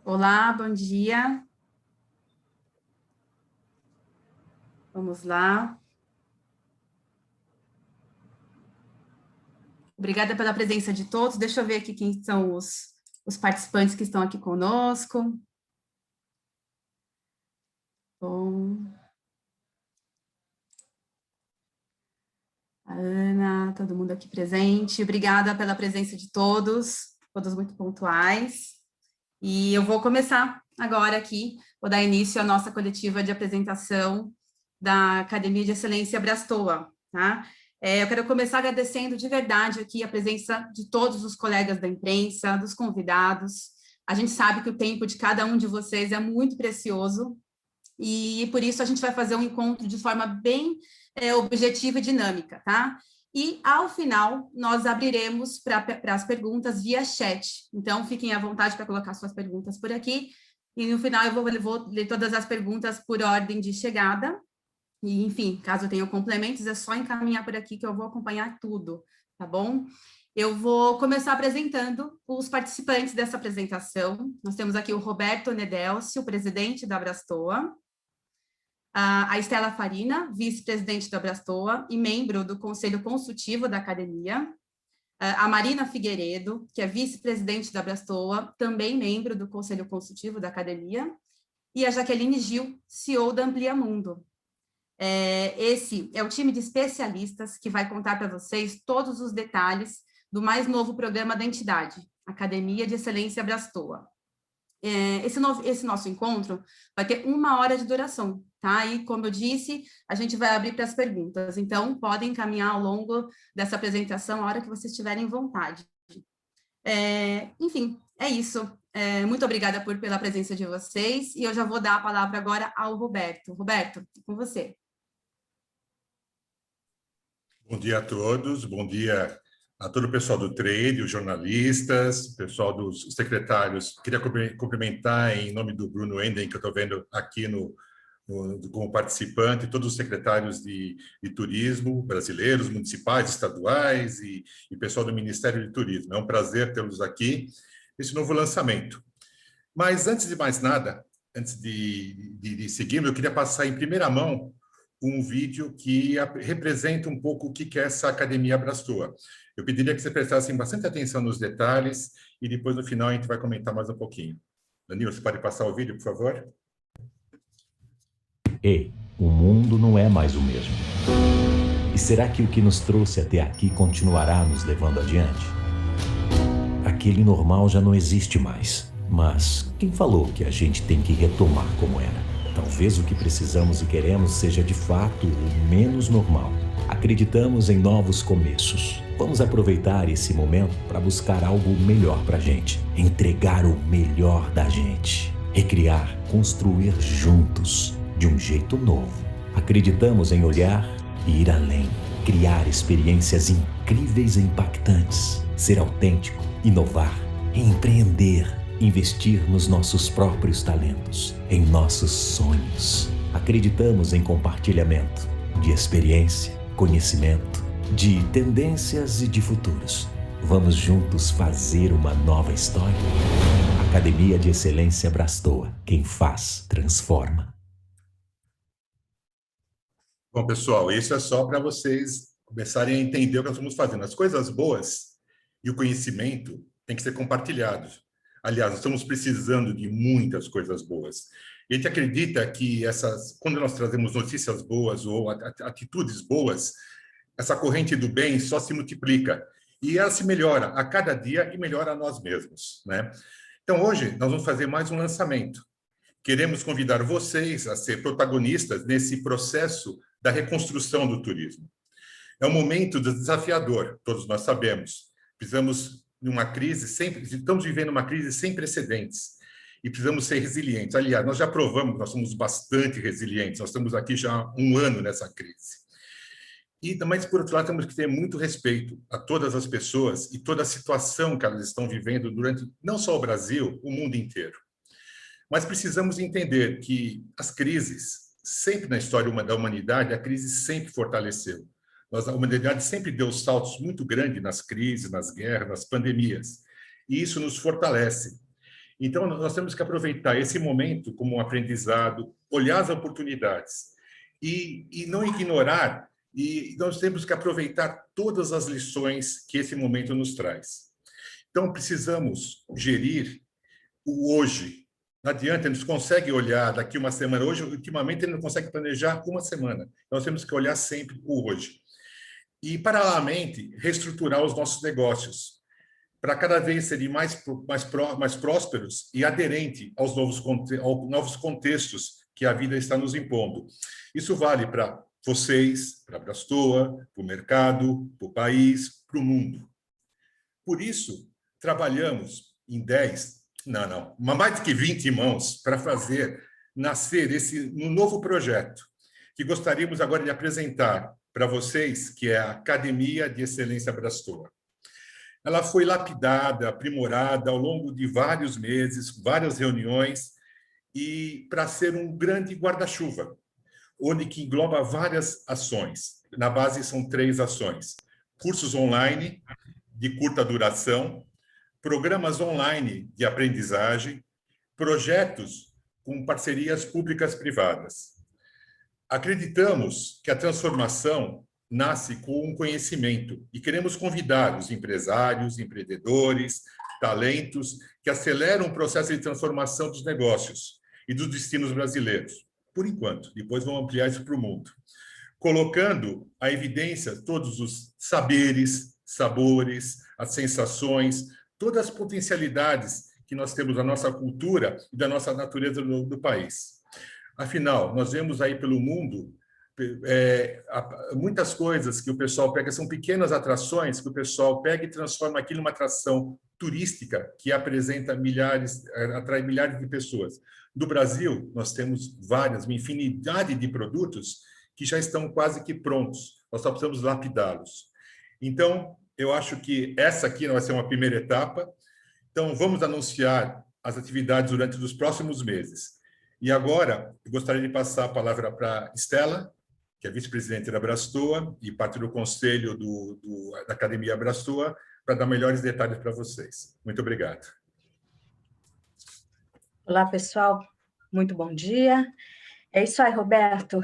Olá, bom dia. Vamos lá. Obrigada pela presença de todos. Deixa eu ver aqui quem são os participantes que estão aqui conosco. Bom. A Ana, todo mundo aqui presente. Obrigada pela presença de todos muito pontuais. E eu vou começar agora aqui, vou dar início à nossa coletiva de apresentação da Academia de Excelência Brastoa, tá? Eu quero começar agradecendo de verdade aqui a presença de todos os colegas da imprensa, dos convidados. A gente sabe que o tempo de cada um de vocês é muito precioso e por isso a gente vai fazer um encontro de forma bem objetiva e dinâmica, tá? E, ao final, nós abriremos para as perguntas via chat. Então, fiquem à vontade para colocar suas perguntas por aqui. E, no final, eu vou ler todas as perguntas por ordem de chegada. E, enfim, caso tenham complementos, é só encaminhar por aqui que eu vou acompanhar tudo, tá bom? Eu vou começar apresentando os participantes dessa apresentação. Nós temos aqui o Roberto Nedelcio, presidente da Brastoa, a Estela Farina, vice-presidente da Brastoa e membro do Conselho Consultivo da Academia, a Marina Figueiredo, que é vice-presidente da Brastoa, também membro do Conselho Consultivo da Academia, e a Jaqueline Gil, CEO da Ampliamundo. Esse é o time de especialistas que vai contar para vocês todos os detalhes do mais novo programa da entidade, Academia de Excelência Brastoa. Esse nosso encontro vai ter 1 hora de duração, tá? E, como eu disse, a gente vai abrir para as perguntas. Então, podem encaminhar ao longo dessa apresentação a hora que vocês tiverem vontade. Enfim, é isso. Muito obrigada pela presença de vocês. E eu já vou dar a palavra agora ao Roberto. Roberto, com você. Bom dia a todos. Bom dia a todo o pessoal do trade, os jornalistas, o pessoal dos secretários. Queria cumprimentar em nome do Bruno Enden, que eu estou vendo aqui como participante, todos os secretários de turismo brasileiros, municipais, estaduais e pessoal do Ministério de Turismo. É um prazer tê-los aqui, esse novo lançamento. Mas, antes de mais nada, antes de seguirmos, eu queria passar em primeira mão um vídeo que representa um pouco o que é essa Academia Brastoa. Eu pediria que vocês prestassem bastante atenção nos detalhes e depois, no final, a gente vai comentar mais um pouquinho. Danilo, você pode passar o vídeo, por favor? Ei, o mundo não é mais o mesmo. E será que o que nos trouxe até aqui continuará nos levando adiante? Aquele normal já não existe mais. Mas quem falou que a gente tem que retomar como era? Talvez o que precisamos e queremos seja de fato o menos normal. Acreditamos em novos começos. Vamos aproveitar esse momento para buscar algo melhor para a gente. Entregar o melhor da gente. Recriar, construir juntos, de um jeito novo. Acreditamos em olhar e ir além. Criar experiências incríveis e impactantes. Ser autêntico, inovar, empreender. Investir nos nossos próprios talentos, em nossos sonhos. Acreditamos em compartilhamento de experiência, conhecimento, de tendências e de futuros. Vamos juntos fazer uma nova história? Academia de Excelência Brastoa. Quem faz, transforma. Bom, pessoal, isso é só para vocês começarem a entender o que nós estamos fazendo. As coisas boas e o conhecimento têm que ser compartilhados. Aliás, nós estamos precisando de muitas coisas boas. E a gente acredita que quando nós trazemos notícias boas ou atitudes boas, essa corrente do bem só se multiplica. E ela se melhora a cada dia e melhora a nós mesmos, né? Então, hoje, nós vamos fazer mais um lançamento. Queremos convidar vocês a ser protagonistas nesse processo da reconstrução do turismo. É um momento desafiador, todos nós sabemos. Estamos vivendo uma crise sem precedentes e precisamos ser resilientes. Aliás, nós já provamos, nós somos bastante resilientes, nós estamos aqui já há 1 ano nessa crise. Mas, por outro lado, temos que ter muito respeito a todas as pessoas e toda a situação que elas estão vivendo durante, não só o Brasil, o mundo inteiro. Mas precisamos entender que as crises, sempre na história da humanidade, a crise sempre fortaleceu. A humanidade sempre deu saltos muito grandes nas crises, nas guerras, nas pandemias. E isso nos fortalece. Então, nós temos que aproveitar esse momento como um aprendizado, olhar as oportunidades e não ignorar, e nós temos que aproveitar todas as lições que esse momento nos traz. Então, precisamos gerir o hoje. Não adianta, a gente consegue olhar daqui uma semana. Hoje, ultimamente, ele não consegue planejar uma semana. Nós temos que olhar sempre o hoje. E, paralelamente, reestruturar os nossos negócios para cada vez serem mais prósperos e aderentes aos novos contextos que a vida está nos impondo. Isso vale para vocês, para a Brastoa, para o mercado, para o país, para o mundo. Por isso, trabalhamos em mais do que 20 mãos para fazer nascer um novo projeto que gostaríamos agora de apresentar para vocês, que é a Academia de Excelência Brastoa. Ela foi lapidada, aprimorada ao longo de vários meses, várias reuniões, e para ser um grande guarda-chuva, onde que engloba várias ações. Na base são 3 ações: cursos online de curta duração, programas online de aprendizagem, projetos com parcerias públicas-privadas. Acreditamos que a transformação nasce com um conhecimento e queremos convidar os empresários, empreendedores, talentos que aceleram o processo de transformação dos negócios e dos destinos brasileiros, por enquanto. Depois vamos ampliar isso para o mundo, colocando à evidência todos os saberes, sabores, as sensações, todas as potencialidades que nós temos da nossa cultura e da nossa natureza do país. Afinal, nós vemos aí pelo mundo muitas coisas que o pessoal pega, são pequenas atrações que o pessoal pega e transforma aquilo numa atração turística que atrai milhares de pessoas. No Brasil, nós temos uma infinidade de produtos que já estão quase que prontos, nós só precisamos lapidá-los. Então, eu acho que essa aqui vai ser uma primeira etapa. Então, vamos anunciar as atividades durante os próximos meses. E agora, eu gostaria de passar a palavra para Estela, que é vice-presidente da Brastoa e parte do conselho da Academia Brastoa, para dar melhores detalhes para vocês. Muito obrigado. Olá, pessoal. Muito bom dia. É isso aí, Roberto.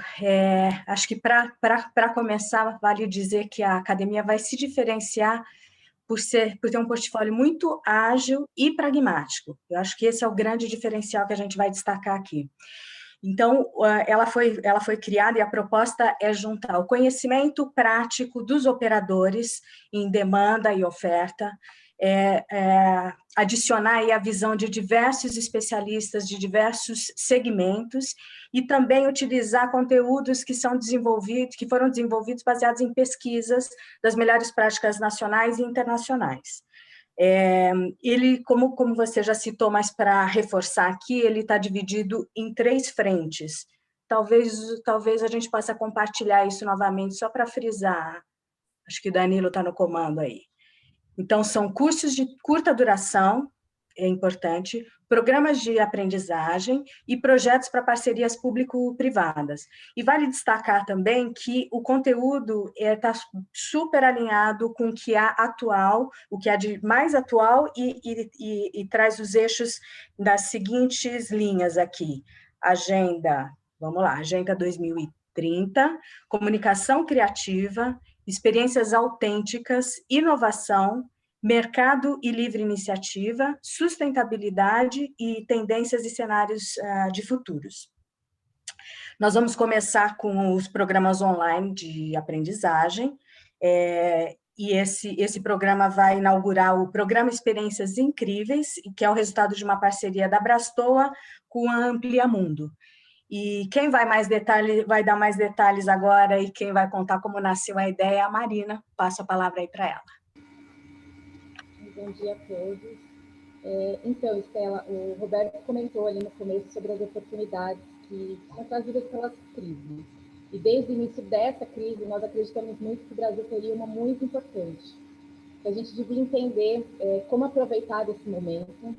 Acho que para começar, vale dizer que a academia vai se diferenciar por ter um portfólio muito ágil e pragmático. Eu acho que esse é o grande diferencial que a gente vai destacar aqui. Então, ela foi criada e a proposta é juntar o conhecimento prático dos operadores em demanda e oferta, adicionar aí a visão de diversos especialistas de diversos segmentos e também utilizar conteúdos que foram desenvolvidos baseados em pesquisas das melhores práticas nacionais e internacionais. Ele, como você já citou, mas para reforçar aqui, ele está dividido em 3 frentes. Talvez a gente possa compartilhar isso novamente, só para frisar. Acho que o Danilo está no comando aí. Então, são cursos de curta duração, é importante, programas de aprendizagem e projetos para parcerias público-privadas. E vale destacar também que o conteúdo está super alinhado com o que há atual, o que há de mais atual e traz os eixos das seguintes linhas aqui. Agenda 2030, comunicação criativa, experiências autênticas, inovação, mercado e livre iniciativa, sustentabilidade e tendências e cenários de futuros. Nós vamos começar com os programas online de aprendizagem, e esse programa vai inaugurar o Programa Experiências Incríveis, que é o resultado de uma parceria da Brastoa com a Ampliamundo. E quem vai dar mais detalhes agora e quem vai contar como nasceu a ideia é a Marina. Passo a palavra aí para ela. Bom dia a todos. Então, Estela, o Roberto comentou ali no começo sobre as oportunidades que são trazidas pelas crises. E desde o início dessa crise, nós acreditamos muito que o Brasil teria uma muito importante. A gente devia entender como aproveitar esse momento.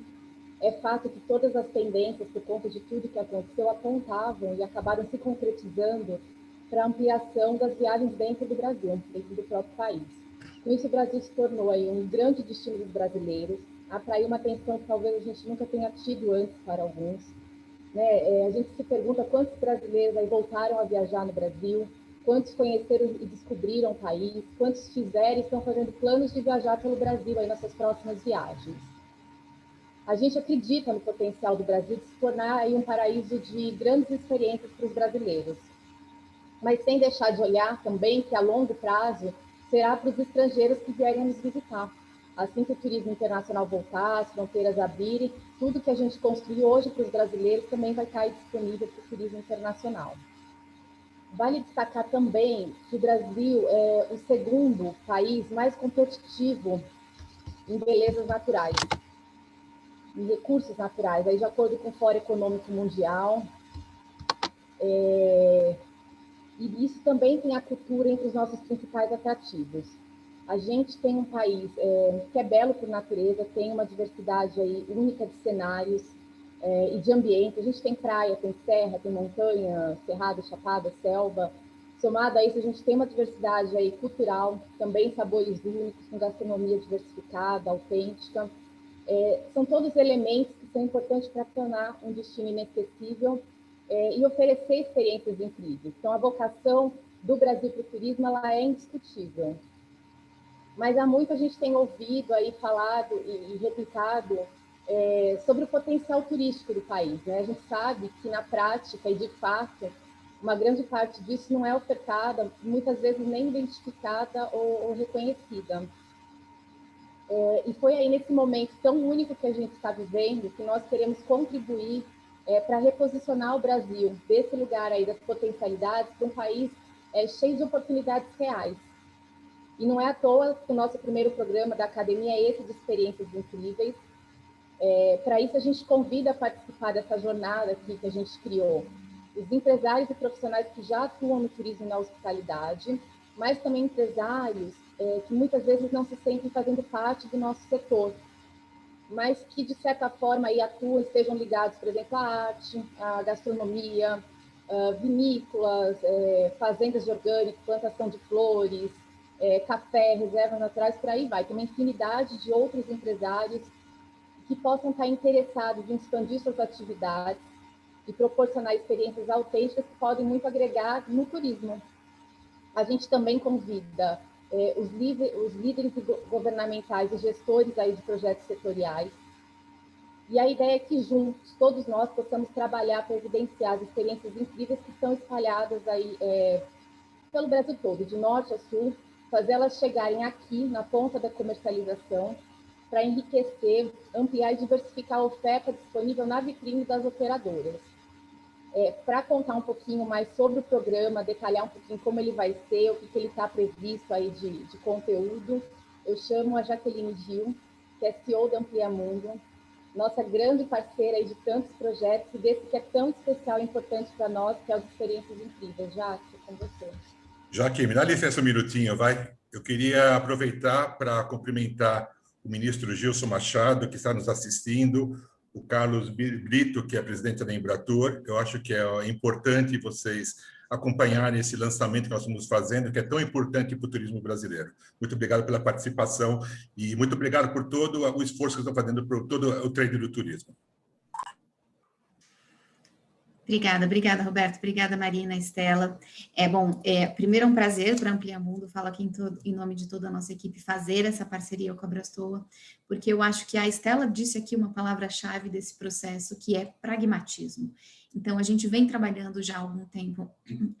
É fato que todas as tendências, por conta de tudo que aconteceu, apontavam e acabaram se concretizando para a ampliação das viagens dentro do Brasil, dentro do próprio país. Com isso, o Brasil se tornou aí um grande destino dos brasileiros, atraiu uma atenção que talvez a gente nunca tenha tido antes para alguns. Né? A gente se pergunta quantos brasileiros aí voltaram a viajar no Brasil, quantos conheceram e descobriram o país, quantos fizeram e estão fazendo planos de viajar pelo Brasil aí nas suas próximas viagens. A gente acredita no potencial do Brasil de se tornar aí um paraíso de grandes experiências para os brasileiros, mas sem deixar de olhar também que a longo prazo será para os estrangeiros que vierem nos visitar. Assim que o turismo internacional voltar, as fronteiras abrirem, tudo que a gente construiu hoje para os brasileiros também vai estar disponível para o turismo internacional. Vale destacar também que o Brasil é o segundo país mais competitivo em belezas naturais, em recursos naturais, aí de acordo com o Fórum Econômico Mundial. E isso também tem a cultura entre os nossos principais atrativos. A gente tem um país que é belo por natureza, tem uma diversidade aí única de cenários e de ambiente. A gente tem praia, tem serra, tem montanha, cerrado, chapada, selva. Somado a isso, a gente tem uma diversidade aí cultural, também sabores únicos, com gastronomia diversificada, autêntica. São todos elementos que são importantes para tornar um destino inesquecível e oferecer experiências incríveis. Então, a vocação do Brasil para o turismo ela é indiscutível. Mas há muito a gente tem ouvido aí, falado e replicado sobre o potencial turístico do país. Né? A gente sabe que, na prática e de fato, uma grande parte disso não é ofertada, muitas vezes nem identificada ou reconhecida. E foi aí nesse momento tão único que a gente está vivendo que nós queremos contribuir para reposicionar o Brasil desse lugar aí das potencialidades para um país cheio de oportunidades reais. E não é à toa que o nosso primeiro programa da Academia é esse de experiências incríveis. Para isso, a gente convida a participar dessa jornada aqui que a gente criou os empresários e profissionais que já atuam no turismo e na hospitalidade, mas também empresários que muitas vezes não se sentem fazendo parte do nosso setor, mas que, de certa forma, aí atuam, estejam ligados, por exemplo, à arte, à gastronomia, vinícolas, fazendas de orgânico, plantação de flores, café, reservas naturais, por aí vai. Tem uma infinidade de outros empresários que possam estar interessados em expandir suas atividades e proporcionar experiências autênticas que podem muito agregar no turismo. A gente também convida os líderes governamentais e gestores aí de projetos setoriais. E a ideia é que juntos, todos nós, possamos trabalhar para evidenciar as experiências incríveis que estão espalhadas aí pelo Brasil todo, de norte a sul, fazê-las chegarem aqui na ponta da comercialização para enriquecer, ampliar e diversificar a oferta disponível na vitrine das operadoras. Para contar um pouquinho mais sobre o programa, detalhar um pouquinho como ele vai ser, o que ele está previsto aí de conteúdo, eu chamo a Jaqueline Gil, que é CEO da Amplia Mundo, nossa grande parceira aí de tantos projetos e desse que é tão especial e importante para nós, que é as experiências incríveis. Jaque, com você. Jaque, me dá licença um minutinho, vai? Eu queria aproveitar para cumprimentar o ministro Gilson Machado, que está nos assistindo, o Carlos Brito, que é presidente da Embratur. Eu acho que é importante vocês acompanharem esse lançamento que nós estamos fazendo, que é tão importante para o turismo brasileiro. Muito obrigado pela participação e muito obrigado por todo o esforço que estão fazendo para todo o trade do turismo. Obrigada, Roberto. Obrigada, Marina, Estela. Primeiro é um prazer para a Amplia Mundo, falo aqui em nome de toda a nossa equipe, fazer essa parceria com a Abrastoa, porque eu acho que a Estela disse aqui uma palavra-chave desse processo, que é pragmatismo. Então, a gente vem trabalhando já há algum tempo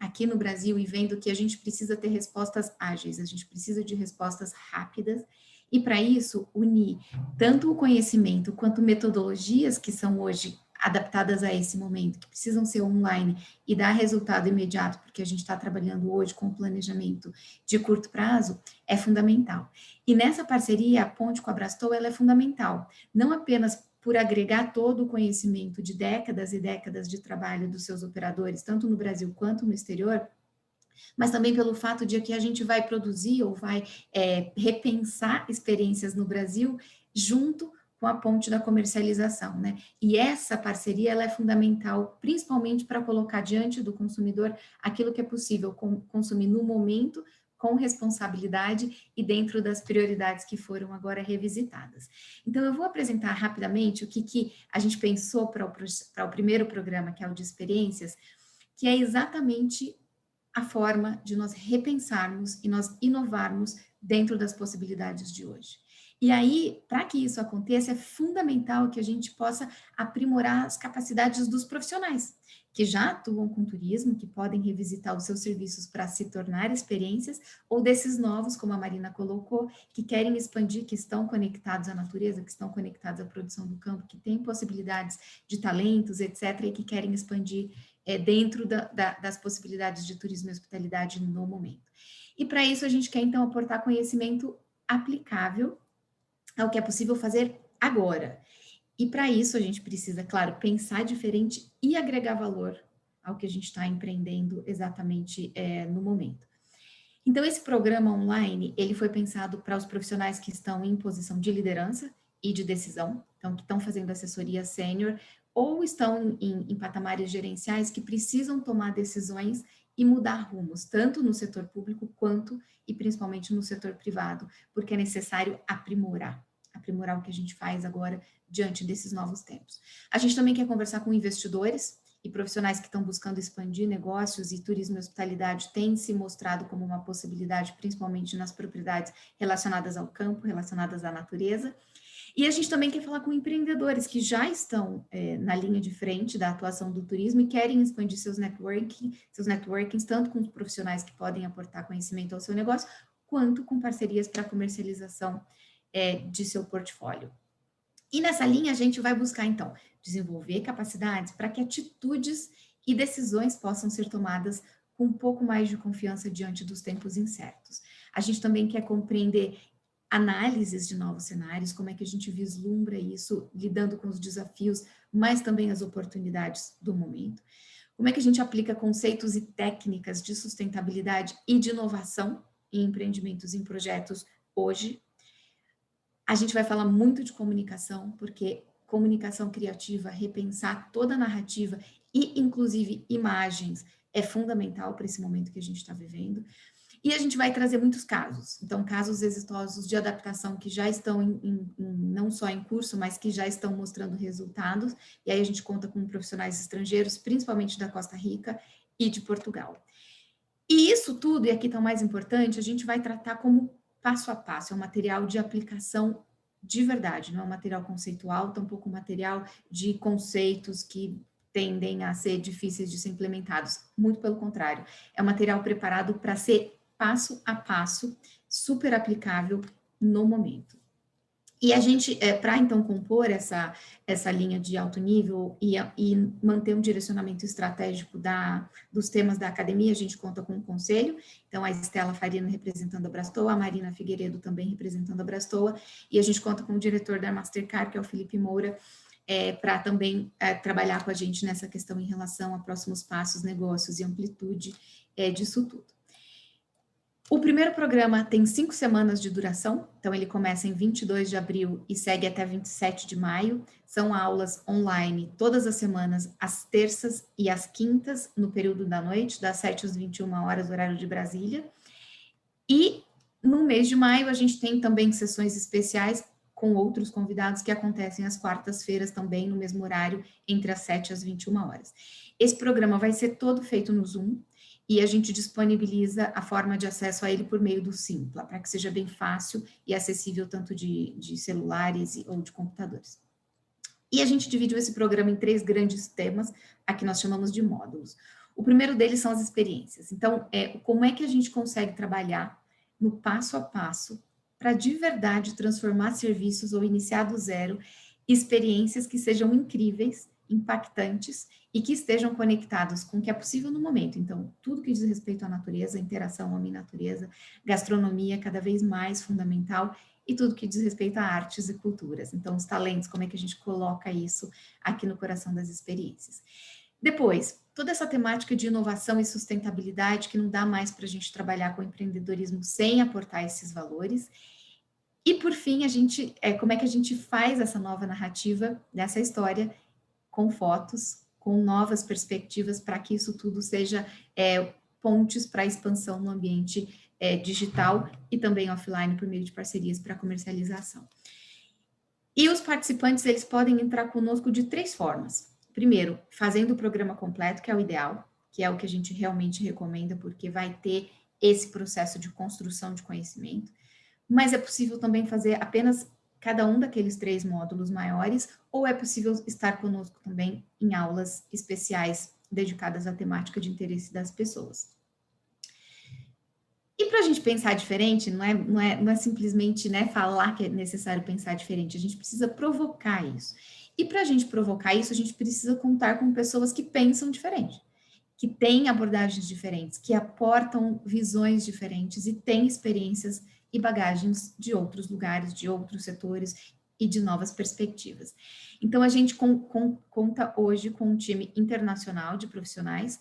aqui no Brasil e vendo que a gente precisa ter respostas ágeis, a gente precisa de respostas rápidas, e para isso, unir tanto o conhecimento quanto metodologias que são hoje adaptadas a esse momento, que precisam ser online e dar resultado imediato, porque a gente está trabalhando hoje com planejamento de curto prazo, é fundamental. E nessa parceria, a ponte com a Abrastoa, ela é fundamental, não apenas por agregar todo o conhecimento de décadas e décadas de trabalho dos seus operadores, tanto no Brasil quanto no exterior, mas também pelo fato de que a gente vai produzir ou vai repensar experiências no Brasil junto com a ponte da comercialização, né? E essa parceria, ela é fundamental, principalmente para colocar diante do consumidor aquilo que é possível consumir no momento, com responsabilidade e dentro das prioridades que foram agora revisitadas. Então, eu vou apresentar rapidamente o que a gente pensou para o primeiro programa, que é o de experiências, que é exatamente a forma de nós repensarmos e nós inovarmos dentro das possibilidades de hoje. E aí, para que isso aconteça, é fundamental que a gente possa aprimorar as capacidades dos profissionais, que já atuam com turismo, que podem revisitar os seus serviços para se tornar experiências, ou desses novos, como a Marina colocou, que querem expandir, que estão conectados à natureza, que estão conectados à produção do campo, que têm possibilidades de talentos, etc., e que querem expandir dentro das possibilidades de turismo e hospitalidade no momento. E para isso a gente quer, então, aportar conhecimento aplicável ao que é possível fazer agora. E para isso a gente precisa, claro, pensar diferente e agregar valor ao que a gente está empreendendo exatamente no momento. Então, esse programa online, ele foi pensado para os profissionais que estão em posição de liderança e de decisão, então, que estão fazendo assessoria sênior, ou estão em patamares gerenciais que precisam tomar decisões e mudar rumos, tanto no setor público quanto e principalmente no setor privado, porque é necessário aprimorar o que a gente faz agora diante desses novos tempos. A gente também quer conversar com investidores e profissionais que estão buscando expandir negócios, e turismo e hospitalidade tem se mostrado como uma possibilidade, principalmente nas propriedades relacionadas ao campo, relacionadas à natureza. E a gente também quer falar com empreendedores que já estão na linha de frente da atuação do turismo e querem expandir seus networkings, tanto com os profissionais que podem aportar conhecimento ao seu negócio, quanto com parcerias para comercialização de seu portfólio. E nessa linha a gente vai buscar, então, desenvolver capacidades para que atitudes e decisões possam ser tomadas com um pouco mais de confiança diante dos tempos incertos. A gente também quer compreender análises de novos cenários, como é que a gente vislumbra isso, lidando com os desafios, mas também as oportunidades do momento. Como é que a gente aplica conceitos e técnicas de sustentabilidade e de inovação em empreendimentos, em projetos hoje. A gente vai falar muito de comunicação, porque comunicação criativa, repensar toda a narrativa e, inclusive, imagens, é fundamental para esse momento que a gente está vivendo. E a gente vai trazer muitos casos, então casos exitosos de adaptação que já estão não só em curso, mas que já estão mostrando resultados, e aí a gente conta com profissionais estrangeiros, principalmente da Costa Rica e de Portugal. E isso tudo, e aqui está o mais importante, a gente vai tratar como passo a passo, é um material de aplicação de verdade, não é um material conceitual, tampouco um material de conceitos que tendem a ser difíceis de ser implementados, muito pelo contrário, é um material preparado para ser passo a passo, super aplicável no momento. E a gente, para então compor essa linha de alto nível e manter um direcionamento estratégico dos temas da academia, a gente conta com um conselho, então a Estela Farina representando a Brastoa, a Marina Figueiredo também representando a Brastoa, e a gente conta com o diretor da Mastercard, que é o Felipe Moura, para também trabalhar com a gente nessa questão em relação a próximos passos, negócios e amplitude disso tudo. O primeiro programa tem 5 semanas de duração, então ele começa em 22 de abril e segue até 27 de maio. São aulas online todas as semanas, às terças e às quintas, no período da noite, das 7 às 21 horas, horário de Brasília. E no mês de maio a gente tem também sessões especiais com outros convidados que acontecem às quartas-feiras também, no mesmo horário, entre as 7 às 21 horas. Esse programa vai ser todo feito no Zoom, e a gente disponibiliza a forma de acesso a ele por meio do Simpla, para que seja bem fácil e acessível tanto de celulares ou de computadores. E a gente dividiu esse programa em 3 grandes temas, aqui nós chamamos de módulos. O primeiro deles são as experiências. Então, como é que a gente consegue trabalhar no passo a passo para de verdade transformar serviços ou iniciar do zero experiências que sejam incríveis, impactantes e que estejam conectados com o que é possível no momento. Então, tudo que diz respeito à natureza, interação homem-natureza, gastronomia cada vez mais fundamental e tudo que diz respeito a artes e culturas. Então, os talentos, como é que a gente coloca isso aqui no coração das experiências. Depois, toda essa temática de inovação e sustentabilidade que não dá mais para a gente trabalhar com empreendedorismo sem aportar esses valores. E, por fim, como é que a gente faz essa nova narrativa dessa história com fotos, com novas perspectivas, para que isso tudo seja pontes para a expansão no ambiente digital e também offline por meio de parcerias para comercialização. E os participantes, eles podem entrar conosco de 3 formas. Primeiro, fazendo o programa completo, que é o ideal, que é o que a gente realmente recomenda, porque vai ter esse processo de construção de conhecimento, mas é possível também fazer apenas cada um daqueles 3 módulos maiores, ou é possível estar conosco também em aulas especiais dedicadas à temática de interesse das pessoas. E para a gente pensar diferente, não é simplesmente, né, falar que é necessário pensar diferente, a gente precisa provocar isso. E para a gente provocar isso, a gente precisa contar com pessoas que pensam diferente, que têm abordagens diferentes, que aportam visões diferentes e têm experiências e bagagens de outros lugares, de outros setores e de novas perspectivas. Então, a gente conta hoje com um time internacional de profissionais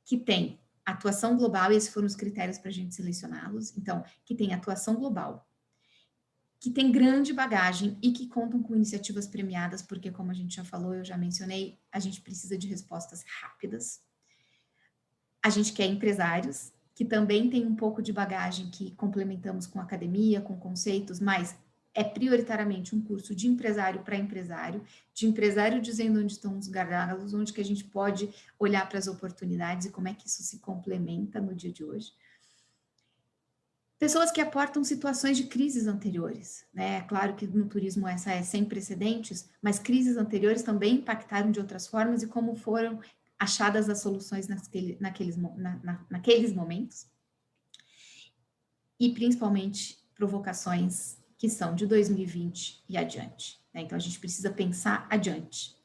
que tem atuação global, e esses foram os critérios para a gente selecioná-los, então, que tem atuação global, que tem grande bagagem e que contam com iniciativas premiadas, porque, como a gente já falou, eu já mencionei, a gente precisa de respostas rápidas. A gente quer empresários, que também tem um pouco de bagagem que complementamos com academia, com conceitos, mas é prioritariamente um curso de empresário para empresário, de empresário dizendo onde estão os gargalos, onde que a gente pode olhar para as oportunidades e como é que isso se complementa no dia de hoje. Pessoas que aportam situações de crises anteriores, né? É claro que no turismo essa é sem precedentes, mas crises anteriores também impactaram de outras formas e como foram achadas as soluções naqueles momentos. E principalmente provocações que são de 2020 e adiante, né? Então a gente precisa pensar adiante,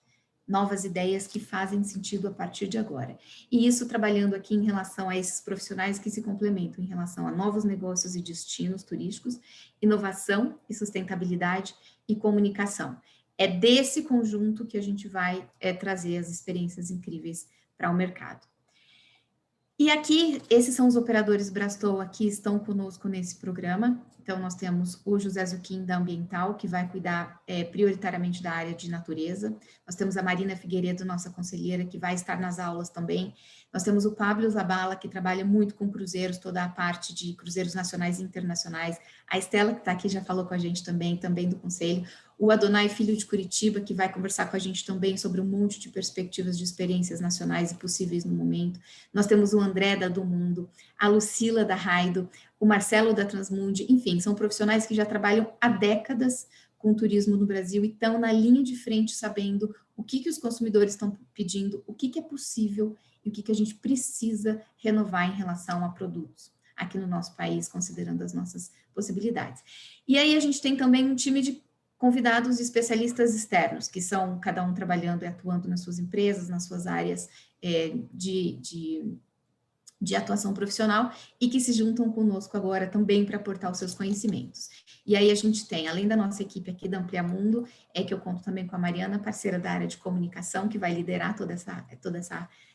novas ideias que fazem sentido a partir de agora. E isso trabalhando aqui em relação a esses profissionais que se complementam, em relação a novos negócios e destinos turísticos, inovação e sustentabilidade e comunicação. É desse conjunto que a gente vai trazer as experiências incríveis para o mercado. E aqui, esses são os operadores Brastoa que estão conosco nesse programa. Então, nós temos o José Zuquim, da Ambiental, que vai cuidar prioritariamente da área de natureza. Nós temos a Marina Figueiredo, nossa conselheira, que vai estar nas aulas também. Nós temos o Pablo Zabala, que trabalha muito com cruzeiros, toda a parte de cruzeiros nacionais e internacionais. A Estela, que está aqui, já falou com a gente também do Conselho. O Adonai Filho de Curitiba, que vai conversar com a gente também sobre um monte de perspectivas de experiências nacionais e possíveis no momento. Nós temos o André da Do Mundo, a Lucila da Raido, o Marcelo da Transmundi, enfim, são profissionais que já trabalham há décadas com turismo no Brasil e estão na linha de frente sabendo o que os consumidores estão pedindo, o que é possível e o que a gente precisa renovar em relação a produtos aqui no nosso país, considerando as nossas possibilidades. E aí a gente tem também um time de convidados e especialistas externos, que são cada um trabalhando e atuando nas suas empresas, nas suas áreas de atuação profissional e que se juntam conosco agora também para aportar os seus conhecimentos. E aí a gente tem, além da nossa equipe aqui da Ampliamundo, que eu conto também com a Mariana, parceira da área de comunicação, que vai liderar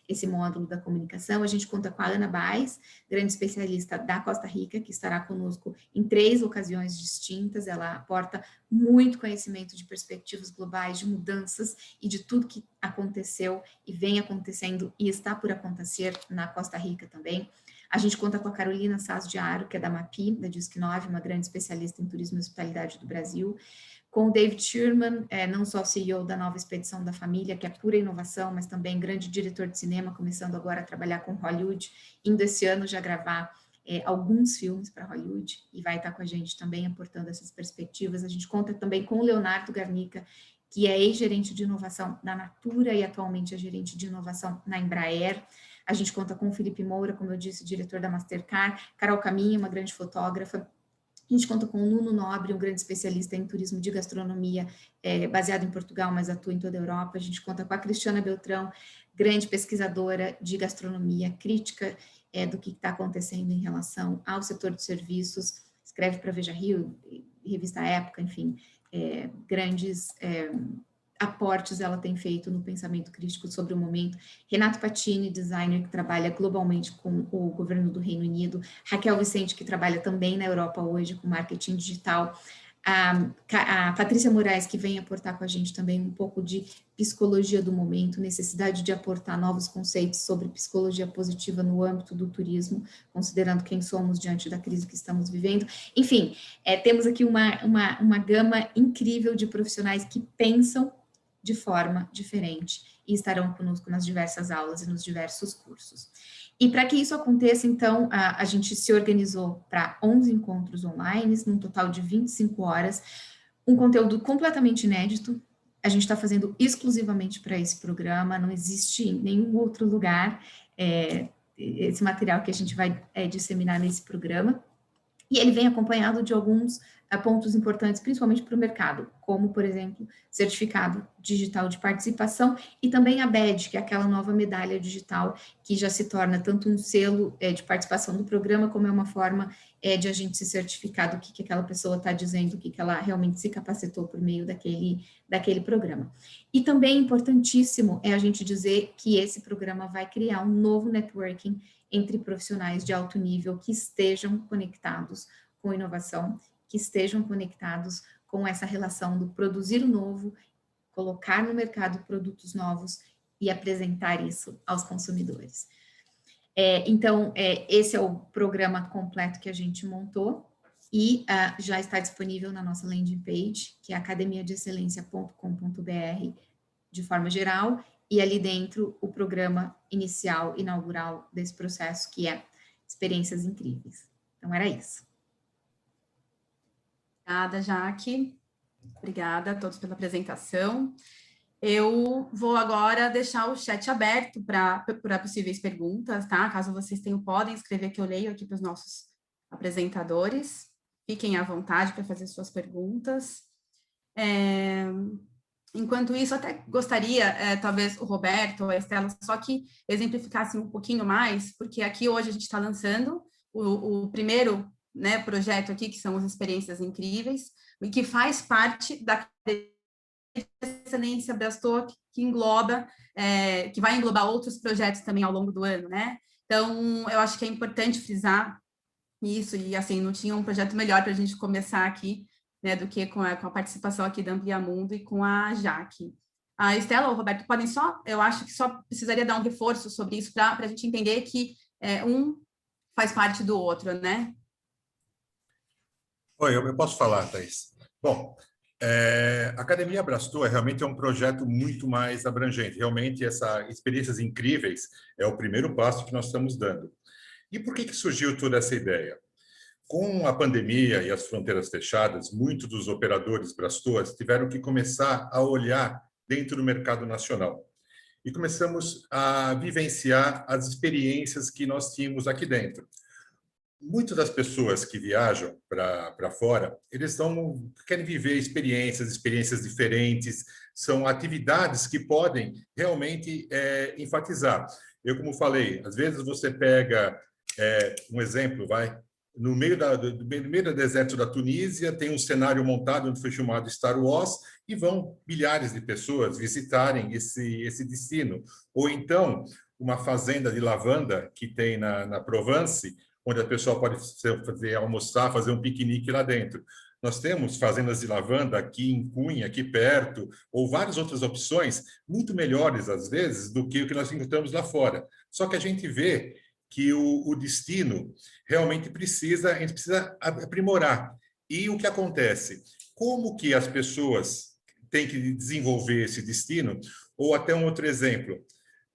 esse módulo da comunicação. A gente conta com a Ana Baez, grande especialista da Costa Rica, que estará conosco em 3 ocasiões distintas. Ela aporta muito conhecimento de perspectivas globais, de mudanças e de tudo que aconteceu e vem acontecendo e está por acontecer na Costa Rica também. A gente conta com a Carolina Saz de Aro, que é da MAPI, da DISC 9, uma grande especialista em turismo e hospitalidade do Brasil. Com o David Sherman, não só CEO da Nova Expedição da Família, que é pura inovação, mas também grande diretor de cinema, começando agora a trabalhar com Hollywood, indo esse ano já gravar alguns filmes para Hollywood, e vai estar com a gente também aportando essas perspectivas. A gente conta também com o Leonardo Garnica, que é ex-gerente de inovação da Natura e atualmente é gerente de inovação na Embraer. A gente conta com o Felipe Moura, como eu disse, diretor da Mastercard, Carol Caminha, uma grande fotógrafa. A gente conta com o Nuno Nobre, um grande especialista em turismo de gastronomia, baseado em Portugal, mas atua em toda a Europa. A gente conta com a Cristiana Beltrão, grande pesquisadora de gastronomia, crítica do que está acontecendo em relação ao setor de serviços, escreve para Veja Rio, revista Época, enfim, grandes aportes ela tem feito no pensamento crítico sobre o momento. Renato Patini, designer que trabalha globalmente com o governo do Reino Unido. Raquel Vicente, que trabalha também na Europa hoje com marketing digital. A Patrícia Moraes, que vem aportar com a gente também um pouco de psicologia do momento, necessidade de aportar novos conceitos sobre psicologia positiva no âmbito do turismo, considerando quem somos diante da crise que estamos vivendo. Enfim, temos aqui uma gama incrível de profissionais que pensam de forma diferente e estarão conosco nas diversas aulas e nos diversos cursos. E para que isso aconteça, então, a gente se organizou para 11 encontros online, num total de 25 horas, um conteúdo completamente inédito. A gente está fazendo exclusivamente para esse programa, não existe em nenhum outro lugar esse material que a gente vai disseminar nesse programa. E ele vem acompanhado de alguns pontos importantes, principalmente para o mercado, como, por exemplo, certificado digital de participação e também a badge, que é aquela nova medalha digital que já se torna tanto um selo de participação do programa, como é uma forma de a gente se certificar do que aquela pessoa está dizendo, o que ela realmente se capacitou por meio daquele programa. E também importantíssimo é a gente dizer que esse programa vai criar um novo networking entre profissionais de alto nível que estejam conectados com inovação, que estejam conectados com essa relação do produzir o novo, colocar no mercado produtos novos e apresentar isso aos consumidores. Então, esse é o programa completo que a gente montou e já está disponível na nossa landing page, que é academiadeexcelência.com.br, de forma geral, e ali dentro o programa inicial, inaugural desse processo, que é Experiências Incríveis. Então, era isso. Obrigada, Jaque. Obrigada a todos pela apresentação. Eu vou agora deixar o chat aberto para possíveis perguntas, tá? Caso vocês tenham, podem escrever, que eu leio aqui para os nossos apresentadores. Fiquem à vontade para fazer suas perguntas. Enquanto isso, até gostaria, talvez o Roberto ou a Estela, só que exemplificassem um pouquinho mais, porque aqui hoje a gente está lançando o primeiro, né, projeto aqui, que são as Experiências Incríveis, e que faz parte da Excelência Brastor, que engloba, que vai englobar outros projetos também ao longo do ano, né? Então, eu acho que é importante frisar isso, e assim, não tinha um projeto melhor para a gente começar aqui, né, do que com a participação aqui da Ampliamundo e com a Jaque. A Estela ou o Roberto podem só, eu acho que só precisaria dar um reforço sobre isso para a gente entender que um faz parte do outro, né? Oi, eu posso falar, Thaís. Bom, a Academia Brastor realmente é um projeto muito mais abrangente. Realmente, essas Experiências Incríveis é o primeiro passo que nós estamos dando. E por que surgiu toda essa ideia? Com a pandemia e as fronteiras fechadas, muitos dos operadores Brastors tiveram que começar a olhar dentro do mercado nacional. E começamos a vivenciar as experiências que nós tínhamos aqui dentro. Muitas das pessoas que viajam para fora, eles querem viver experiências diferentes, são atividades que podem realmente enfatizar. Eu, como falei, às vezes você pega um exemplo, no meio do deserto da Tunísia, tem um cenário montado onde foi filmado Star Wars e vão milhares de pessoas visitarem esse destino. Ou então, uma fazenda de lavanda que tem na Provence, onde a pessoa pode almoçar, fazer um piquenique lá dentro. Nós temos fazendas de lavanda aqui em Cunha, aqui perto, ou várias outras opções, muito melhores, às vezes, do que o que nós encontramos lá fora. Só que a gente vê que o destino realmente a gente precisa aprimorar. E o que acontece? Como que as pessoas têm que desenvolver esse destino? Ou até um outro exemplo.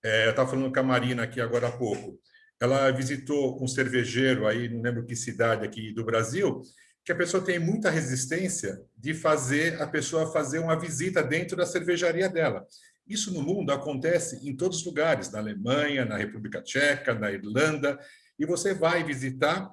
Eu estava falando com a Marina aqui agora há pouco. Ela visitou um cervejeiro aí, não lembro que cidade aqui do Brasil, que a pessoa tem muita resistência de a pessoa fazer uma visita dentro da cervejaria dela. Isso no mundo acontece em todos os lugares, na Alemanha, na República Tcheca, na Irlanda, e você vai visitar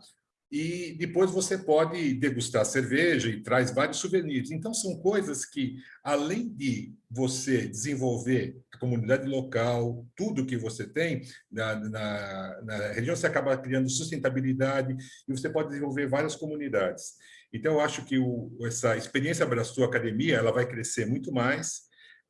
e depois você pode degustar cerveja e traz vários souvenirs. Então, são coisas que, além de você desenvolver a comunidade local, tudo que você tem na região, você acaba criando sustentabilidade e você pode desenvolver várias comunidades. Então, eu acho que essa experiência Brastor Academia ela vai crescer muito mais.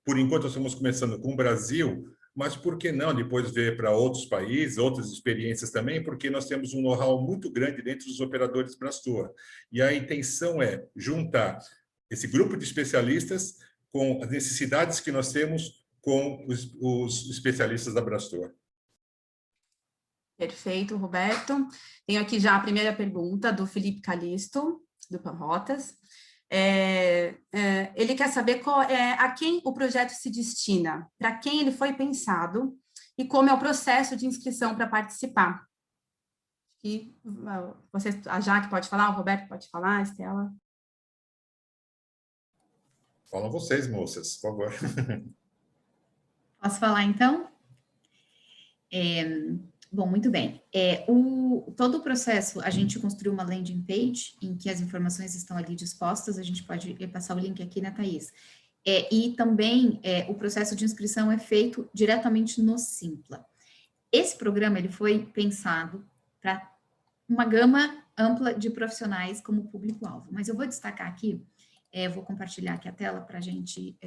Por enquanto, nós estamos começando com o Brasil, mas por que não depois ver para outros países, outras experiências também, porque nós temos um know-how muito grande dentro dos operadores Brastor. E a intenção é juntar esse grupo de especialistas com as necessidades que nós temos com os especialistas da Brastor. Perfeito, Roberto. Tenho aqui já a primeira pergunta do Felipe Calisto, do Panrotas. Ele quer saber a quem o projeto se destina, para quem ele foi pensado e como é o processo de inscrição para participar. E a Jaque pode falar, o Roberto pode falar, a Estela. Falam vocês, moças, por favor. Posso falar, então? Bom, muito bem. Todo o processo, a gente construiu uma landing page em que as informações estão ali dispostas, a gente pode passar o link aqui, né, Thaís? E também o processo de inscrição é feito diretamente no Simpla. Esse programa, ele foi pensado para uma gama ampla de profissionais como público-alvo, mas eu vou destacar aqui, vou compartilhar aqui a tela para a gente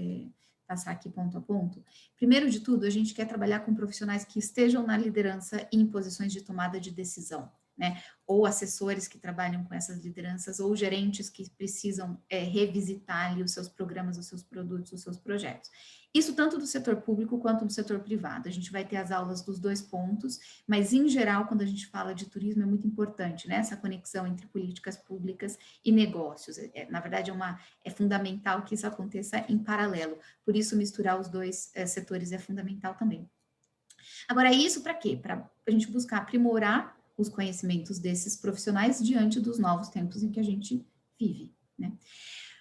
passar aqui ponto a ponto. Primeiro de tudo, a gente quer trabalhar com profissionais que estejam na liderança e em posições de tomada de decisão, né? Ou assessores que trabalham com essas lideranças, ou gerentes que precisam revisitar ali os seus programas, os seus produtos, os seus projetos. Isso tanto do setor público quanto do setor privado. A gente vai ter as aulas dos dois pontos, mas em geral, quando a gente fala de turismo, é muito importante, né? Essa conexão entre políticas públicas e negócios. Na verdade, é fundamental que isso aconteça em paralelo. Por isso, misturar os dois setores é fundamental também. Agora, isso para quê? Para a gente buscar aprimorar os conhecimentos desses profissionais diante dos novos tempos em que a gente vive, né?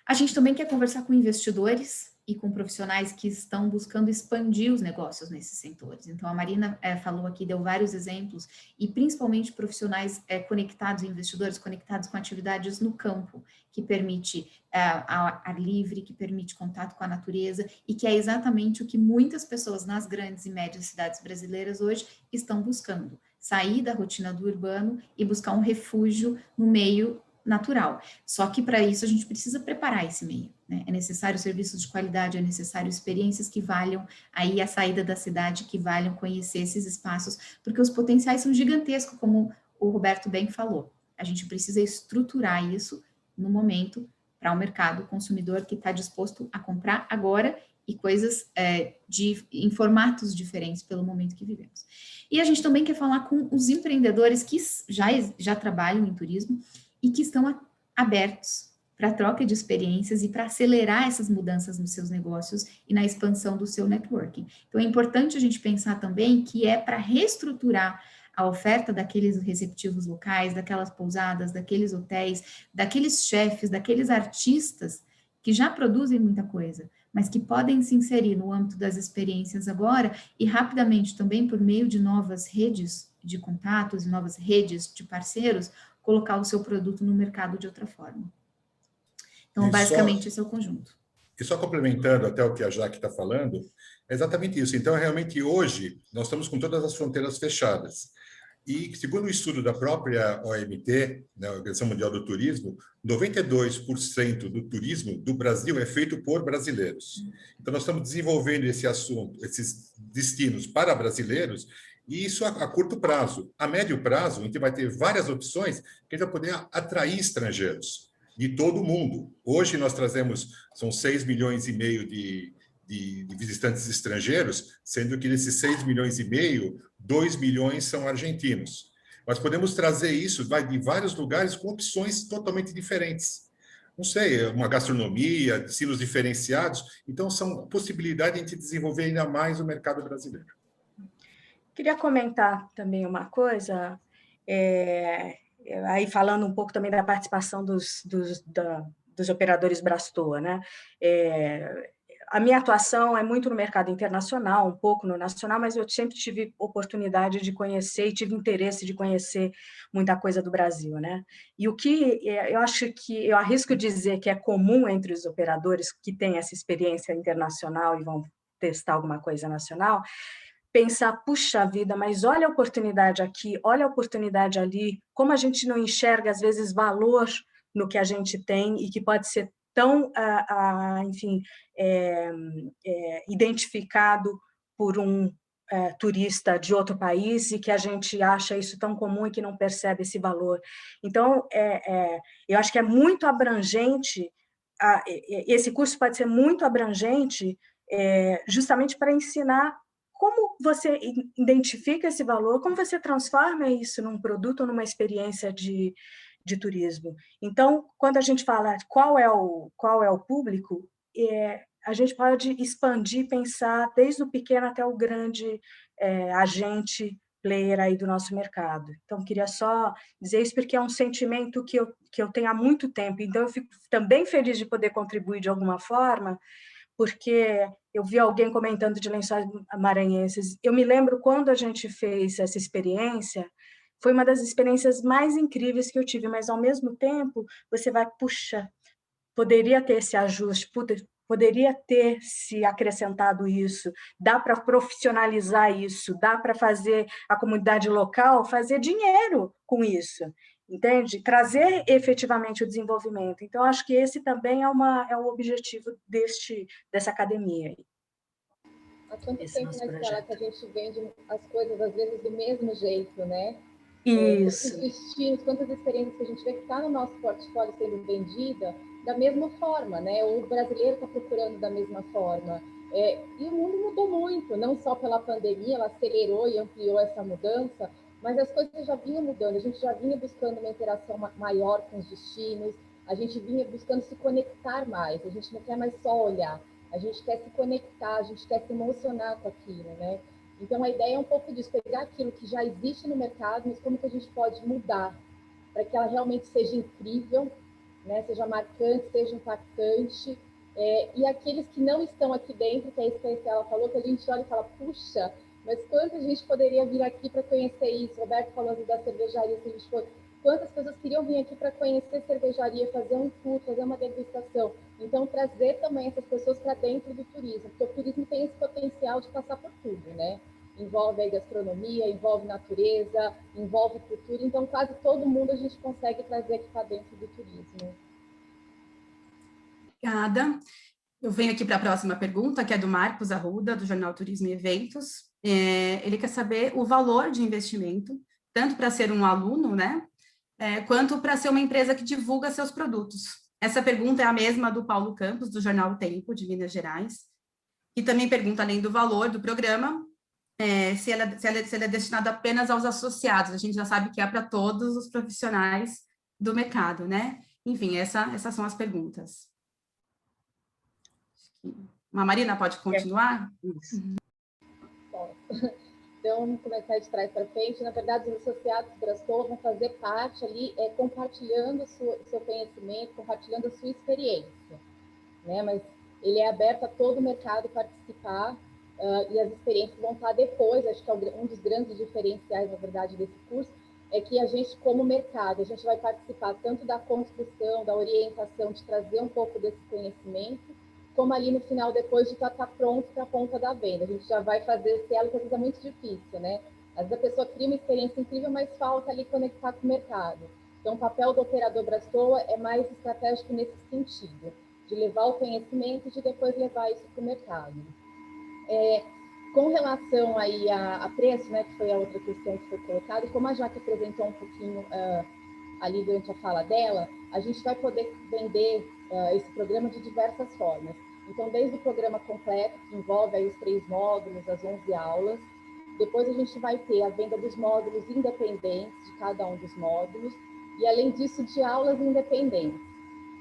A gente também quer conversar com investidores e com profissionais que estão buscando expandir os negócios nesses setores. Então, a Marina falou aqui, deu vários exemplos, e principalmente profissionais conectados, investidores conectados com atividades no campo, que permite ar livre, que permite contato com a natureza, e que é exatamente o que muitas pessoas nas grandes e médias cidades brasileiras hoje estão buscando, sair da rotina do urbano e buscar um refúgio no meio natural. Só que para isso a gente precisa preparar esse meio, né? É necessário serviços de qualidade, é necessário experiências que valham aí a saída da cidade, que valham conhecer esses espaços, porque os potenciais são gigantescos, como o Roberto bem falou. A gente precisa estruturar isso no momento para o mercado consumidor que está disposto a comprar agora e coisas em formatos diferentes pelo momento que vivemos. E a gente também quer falar com os empreendedores que já trabalham em turismo e que estão abertos para troca de experiências e para acelerar essas mudanças nos seus negócios e na expansão do seu networking. Então, é importante a gente pensar também que é para reestruturar a oferta daqueles receptivos locais, daquelas pousadas, daqueles hotéis, daqueles chefes, daqueles artistas que já produzem muita coisa, mas que podem se inserir no âmbito das experiências agora e rapidamente também por meio de novas redes de contatos, novas redes de parceiros, colocar o seu produto no mercado de outra forma. Então, basicamente, esse é o conjunto. E só complementando até o que a Jaque está falando, é exatamente isso. Então, realmente, hoje, nós estamos com todas as fronteiras fechadas. E, segundo o estudo da própria OMT, né, a Organização Mundial do Turismo, 92% do turismo do Brasil é feito por brasileiros. Então, nós estamos desenvolvendo esse assunto, esses destinos para brasileiros, e isso a curto prazo. A médio prazo, a gente vai ter várias opções que a gente vai poder atrair estrangeiros de todo o mundo. Hoje nós são 6,5 milhões de visitantes estrangeiros, sendo que desses 6,5 milhões, 2 milhões são argentinos. Mas podemos trazer isso de vários lugares com opções totalmente diferentes. Não sei, uma gastronomia, destinos diferenciados. Então, são possibilidades de a gente desenvolver ainda mais o mercado brasileiro. Queria comentar também uma coisa, aí falando um pouco também da participação dos operadores Brastor, né? A minha atuação é muito no mercado internacional, um pouco no nacional, mas eu sempre tive oportunidade de conhecer e tive interesse de conhecer muita coisa do Brasil, né? E o que eu arrisco dizer que é comum entre os operadores que têm essa experiência internacional e vão testar alguma coisa nacional, pensar, puxa vida, mas olha a oportunidade aqui, olha a oportunidade ali, como a gente não enxerga, às vezes, valor no que a gente tem e que pode ser tão, enfim, identificado por um turista de outro país e que a gente acha isso tão comum e que não percebe esse valor. Então, eu acho que é muito abrangente esse curso pode ser muito abrangente, justamente para ensinar como você identifica esse valor, como você transforma isso num produto ou numa experiência de turismo. Então, quando a gente fala qual é o público, a gente pode expandir, pensar desde o pequeno até o grande agente, player aí do nosso mercado. Então, queria só dizer isso porque é um sentimento que eu tenho há muito tempo, então eu fico também feliz de poder contribuir de alguma forma, porque eu vi alguém comentando de Lençóis Maranhenses. Eu me lembro quando a gente fez essa experiência, foi uma das experiências mais incríveis que eu tive, mas, ao mesmo tempo, você vai, puxa, poderia ter esse ajuste, poderia ter se acrescentado isso, dá para profissionalizar isso, dá para fazer a comunidade local fazer dinheiro com isso, entende? Trazer efetivamente o desenvolvimento. Então, acho que esse também é o objetivo dessa academia. Há quanto tempo na escola que a gente vende as coisas, às vezes, do mesmo jeito, né? Isso. Quantos destinos, quantas experiências que a gente vê que está no nosso portfólio sendo vendida da mesma forma, né? O brasileiro está procurando da mesma forma. E o mundo mudou muito, não só pela pandemia, ela acelerou e ampliou essa mudança, mas as coisas já vinham mudando, a gente já vinha buscando uma interação maior com os destinos, a gente vinha buscando se conectar mais, a gente não quer mais só olhar, a gente quer se conectar, a gente quer se emocionar com aquilo, né? Então, a ideia é um pouco disso, pegar aquilo que já existe no mercado, mas como que a gente pode mudar para que ela realmente seja incrível, né? Seja marcante, seja impactante. E aqueles que não estão aqui dentro, que é isso que a Estela falou, que a gente olha e fala, puxa, mas quanta gente poderia vir aqui para conhecer isso? O Roberto falou da cervejaria, se a gente for... Quantas pessoas queriam vir aqui para conhecer cervejaria, fazer um tour, fazer uma degustação? Então, trazer também essas pessoas para dentro do turismo, porque o turismo tem esse potencial de passar por tudo, né? Envolve a gastronomia, envolve natureza, envolve cultura, então quase todo mundo a gente consegue trazer aqui para dentro do turismo. Obrigada. Eu venho aqui para a próxima pergunta, que é do Marcos Arruda, do Jornal Turismo e Eventos. Ele quer saber o valor de investimento, tanto para ser um aluno, né, quanto para ser uma empresa que divulga seus produtos. Essa pergunta é a mesma do Paulo Campos, do Jornal O Tempo, de Minas Gerais, e também pergunta, além do valor do programa, se ele é destinado apenas aos associados. A gente já sabe que é para todos os profissionais do mercado, né? Enfim, essas são as perguntas. A Marina pode continuar? Então, vamos começar de trás para frente. Na verdade, os associados do Brastor vão fazer parte ali, compartilhando o seu conhecimento, compartilhando a sua experiência, né? Mas ele é aberto a todo o mercado participar, e as experiências vão estar depois. Acho que é um dos grandes diferenciais, na verdade, desse curso, é que a gente, como mercado, a gente vai participar tanto da construção, da orientação, de trazer um pouco desse conhecimento, como ali no final, depois de estar pronto para a ponta da venda. A gente já vai fazer esse elo, que às vezes é muito difícil, né? Às vezes a pessoa cria uma experiência incrível, mas falta ali conectar com o mercado. Então, o papel do operador Brastoa é mais estratégico nesse sentido, de levar o conhecimento e de depois levar isso para o mercado. Com relação aí a preço, né, que foi a outra questão que foi colocada, e como a Jaque apresentou um pouquinho ali durante a fala dela, a gente vai poder vender esse programa de diversas formas. Então, desde o programa completo, que envolve aí os 3 módulos, as 11 aulas, depois a gente vai ter a venda dos módulos independentes de cada um dos módulos, e além disso, de aulas independentes.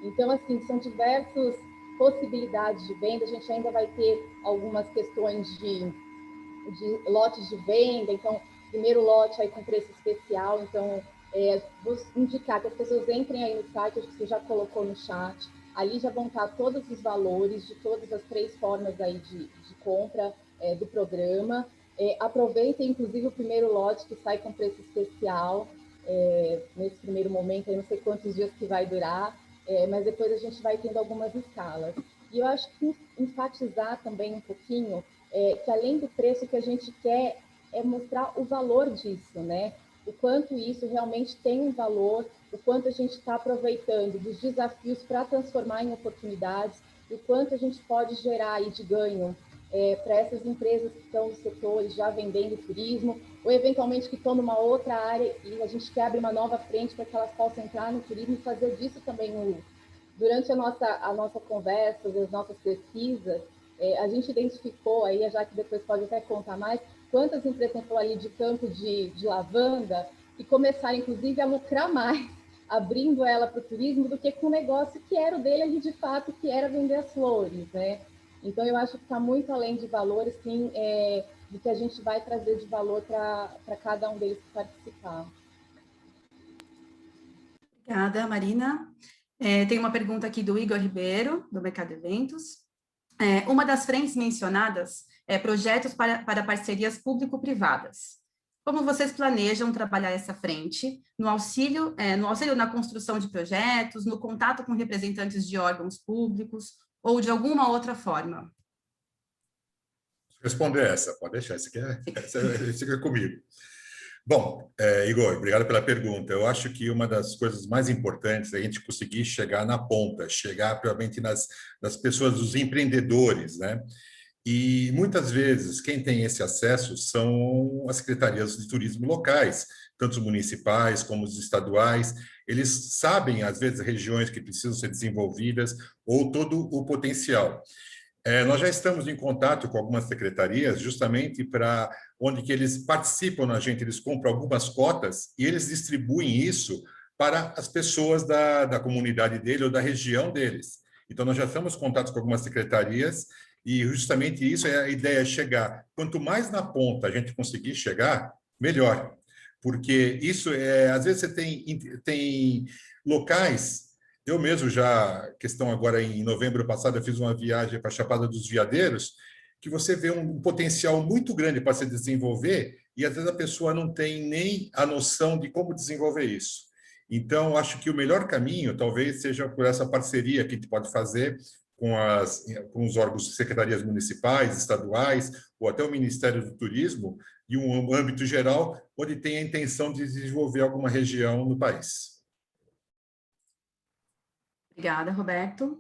Então, assim, são diversas possibilidades de venda. A gente ainda vai ter algumas questões de lotes de venda. Então, primeiro lote aí com preço especial. Então, vou indicar que as pessoas entrem aí no site, acho que você já colocou no chat. Ali já vão estar todos os valores de todas as 3 formas aí de compra do programa. Aproveitem, inclusive, o primeiro lote que sai com preço especial. Nesse primeiro momento, eu não sei quantos dias que vai durar, mas depois a gente vai tendo algumas escalas. E eu acho que enfatizar também um pouquinho que, além do preço, que a gente quer é mostrar o valor disso, né? O quanto isso realmente tem um valor, o quanto a gente está aproveitando dos desafios para transformar em oportunidades, o quanto a gente pode gerar aí de ganho para essas empresas que estão no setor já vendendo turismo, ou eventualmente que estão numa outra área e a gente quer abrir uma nova frente para que elas possam entrar no turismo e fazer disso também durante a nossa conversa, as nossas pesquisas, a gente identificou, aí a Jaque depois pode até contar mais, quantas empresas tem ali de campo de lavanda e começaram, inclusive, a lucrar mais, abrindo ela para o turismo, do que com o negócio que era o dele ali, de fato, que era vender as flores, né? Então, eu acho que está muito além de valores, sim, do que a gente vai trazer de valor para cada um deles que participar. Obrigada, Marina. Tem uma pergunta aqui do Igor Ribeiro, do Mercado Eventos. Uma das frentes mencionadas é projetos para parcerias público-privadas. Como vocês planejam trabalhar essa frente no auxílio na construção de projetos, no contato com representantes de órgãos públicos ou de alguma outra forma? Responder essa, pode deixar, essa aqui é comigo. Bom, Igor, obrigado pela pergunta. Eu acho que uma das coisas mais importantes é a gente conseguir chegar na ponta, chegar realmente nas pessoas, dos empreendedores, né? E muitas vezes quem tem esse acesso são as secretarias de turismo locais, tanto os municipais como os estaduais. Eles sabem, às vezes, regiões que precisam ser desenvolvidas ou todo o potencial. Nós já estamos em contato com algumas secretarias justamente para onde que eles participam na gente, eles compram algumas cotas e eles distribuem isso para as pessoas da comunidade dele ou da região deles. Então, nós já estamos em contato com algumas secretarias e justamente isso é a ideia, chegar. Quanto mais na ponta a gente conseguir chegar, melhor. Porque isso, às vezes você tem locais... Eu mesmo já, questão agora em novembro passado, eu fiz uma viagem para a Chapada dos Veadeiros, que você vê um potencial muito grande para se desenvolver e às vezes a pessoa não tem nem a noção de como desenvolver isso. Então, acho que o melhor caminho talvez seja por essa parceria que a gente pode fazer com os órgãos, secretarias municipais, estaduais, ou até o Ministério do Turismo, em um âmbito geral, onde tem a intenção de desenvolver alguma região no país. Obrigada, Roberto.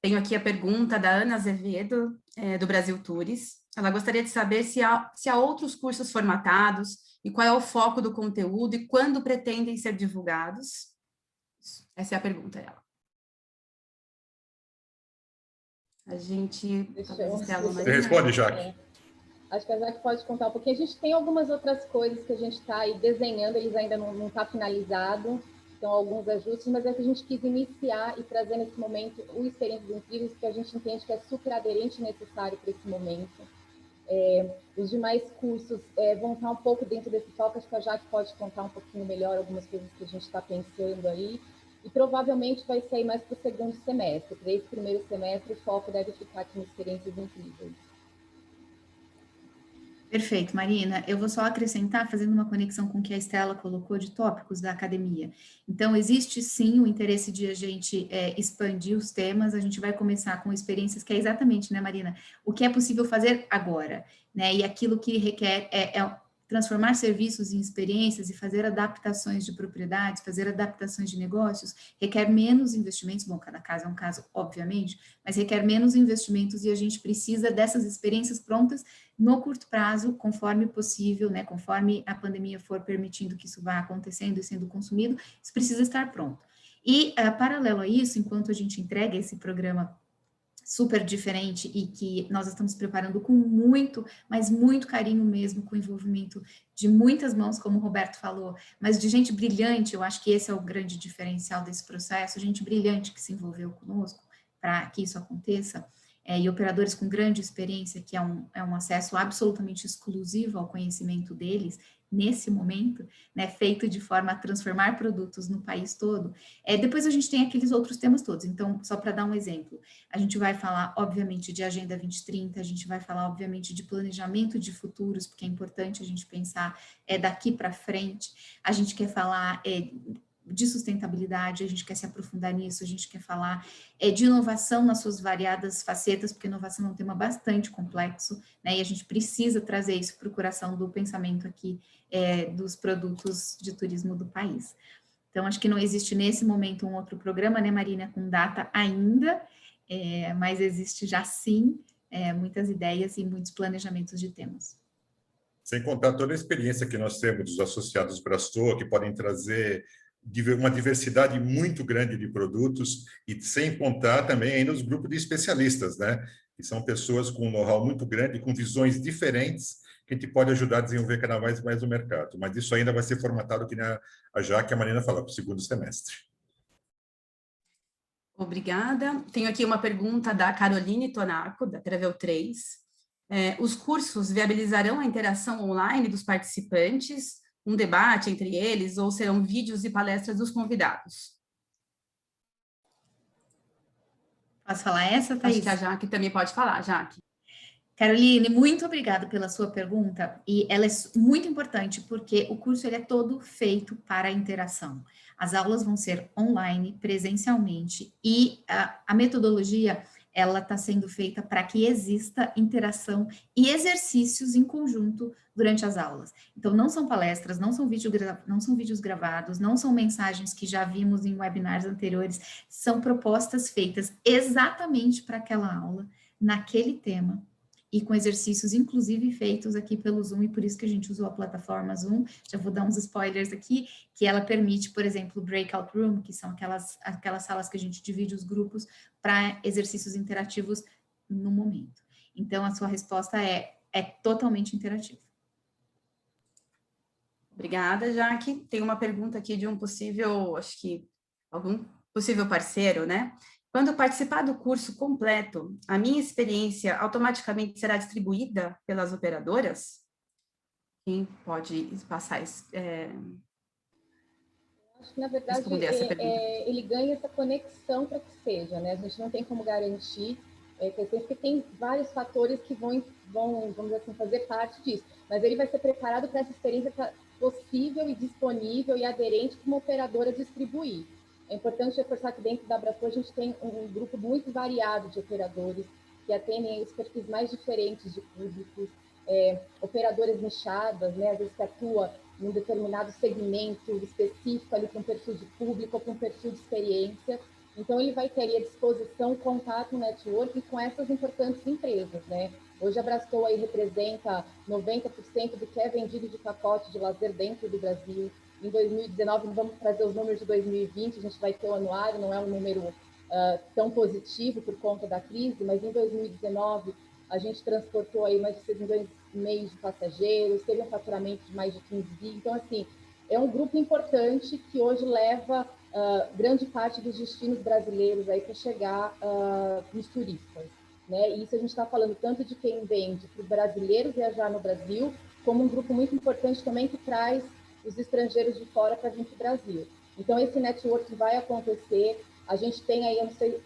Tenho aqui a pergunta da Ana Azevedo, do Brasil Tours. Ela gostaria de saber se há outros cursos formatados e qual é o foco do conteúdo e quando pretendem ser divulgados. Essa é a pergunta dela. A gente... Você responde, Jaque. Acho que a Jaque pode contar um pouquinho. A gente tem algumas outras coisas que a gente está aí desenhando, eles ainda não está finalizado. Então, alguns ajustes, mas é que a gente quis iniciar e trazer nesse momento o Experiências Incríveis, que a gente entende que é super aderente e necessário para esse momento. Os demais cursos vão estar um pouco dentro desse foco, acho que a Jaque pode contar um pouquinho melhor algumas coisas que a gente está pensando aí, e provavelmente vai sair mais para o segundo semestre. Para esse primeiro semestre, o foco deve ficar aqui no Experiências Incríveis. Perfeito, Marina. Eu vou só acrescentar, fazendo uma conexão com o que a Estela colocou de tópicos da academia. Então, existe sim o interesse de a gente expandir os temas, a gente vai começar com experiências que é exatamente, né, Marina, o que é possível fazer agora, né, e aquilo que requer transformar serviços em experiências e fazer adaptações de propriedades, fazer adaptações de negócios, requer menos investimentos, bom, cada caso é um caso, obviamente, mas requer menos investimentos e a gente precisa dessas experiências prontas no curto prazo, conforme possível, né, conforme a pandemia for permitindo que isso vá acontecendo e sendo consumido, isso precisa estar pronto. E, paralelo a isso, enquanto a gente entrega esse programa super diferente e que nós estamos preparando com muito, mas muito carinho mesmo, com o envolvimento de muitas mãos, como o Roberto falou, mas de gente brilhante, eu acho que esse é o grande diferencial desse processo, gente brilhante que se envolveu conosco para que isso aconteça, e operadores com grande experiência, que é um acesso absolutamente exclusivo ao conhecimento deles, nesse momento, né, feito de forma a transformar produtos no país todo. Depois a gente tem aqueles outros temas todos, então, só para dar um exemplo, a gente vai falar, obviamente, de Agenda 2030, a gente vai falar, obviamente, de planejamento de futuros, porque é importante a gente pensar daqui para frente, a gente quer falar de sustentabilidade, a gente quer se aprofundar nisso, a gente quer falar de inovação nas suas variadas facetas, porque inovação é um tema bastante complexo, né, e a gente precisa trazer isso para o coração do pensamento aqui dos produtos de turismo do país. Então, acho que não existe nesse momento um outro programa, né, Marina, com data ainda, mas existe já sim muitas ideias e muitos planejamentos de temas. Sem contar toda a experiência que nós temos dos associados Brastoa, que podem trazer uma diversidade muito grande de produtos e sem contar também ainda os grupos de especialistas, né? Que são pessoas com um know-how muito grande, com visões diferentes, que a gente pode ajudar a desenvolver cada vez mais o mercado. Mas isso ainda vai ser formatado, que a Jaque e a Marina falaram, para o segundo semestre. Obrigada. Tenho aqui uma pergunta da Caroline Tonaco, da Travel 3. Os cursos viabilizarão a interação online dos participantes, um debate entre eles, ou serão vídeos e palestras dos convidados? Posso falar essa, Thaís? Acho que a Jaque também pode falar, Jaque. Caroline, muito obrigada pela sua pergunta, e ela é muito importante, porque o curso ele é todo feito para a interação. As aulas vão ser online, presencialmente, e a metodologia, ela está sendo feita para que exista interação e exercícios em conjunto durante as aulas. Então, não são palestras, não são vídeos gravados, não são mensagens que já vimos em webinars anteriores, são propostas feitas exatamente para aquela aula, naquele tema, e com exercícios, inclusive, feitos aqui pelo Zoom, e por isso que a gente usou a plataforma Zoom. Já vou dar uns spoilers aqui, que ela permite, por exemplo, breakout room, que são aquelas salas que a gente divide os grupos para exercícios interativos no momento. Então, a sua resposta é totalmente interativa. Obrigada, Jaque. Tem uma pergunta aqui de um possível, acho que algum possível parceiro, né? Quando participar do curso completo, a minha experiência automaticamente será distribuída pelas operadoras? Quem pode passar Acho que, na verdade, ele ganha essa conexão para que seja, né? A gente não tem como garantir, porque tem vários fatores que vão, vamos dizer assim, fazer parte disso. Mas ele vai ser preparado para essa experiência possível e disponível e aderente para uma operadora distribuir. É importante reforçar que dentro da Abraço a gente tem um grupo muito variado de operadores que atendem os perfis mais diferentes de públicos, operadoras nichadas, né, às vezes que atua num determinado segmento específico ali para um perfil de público ou para um perfil de experiência. Então, ele vai ter ali à disposição contato, network com essas importantes empresas, né? Hoje, a Abraço aí representa 90% do que é vendido de pacote de lazer dentro do Brasil. Em 2019, vamos trazer os números de 2020, a gente vai ter o anuário, não é um número tão positivo por conta da crise, mas em 2019 a gente transportou aí mais de 6 milhões e meio de passageiros, teve um faturamento de mais de 15 bi. Então, assim, é um grupo importante que hoje leva grande parte dos destinos brasileiros aí para chegar nos turistas, né? E isso a gente está falando tanto de quem vende para o brasileiro viajar no Brasil, como um grupo muito importante também que traz os estrangeiros de fora para vir para o Brasil. Então, esse network vai acontecer. A gente tem aí, eu não sei,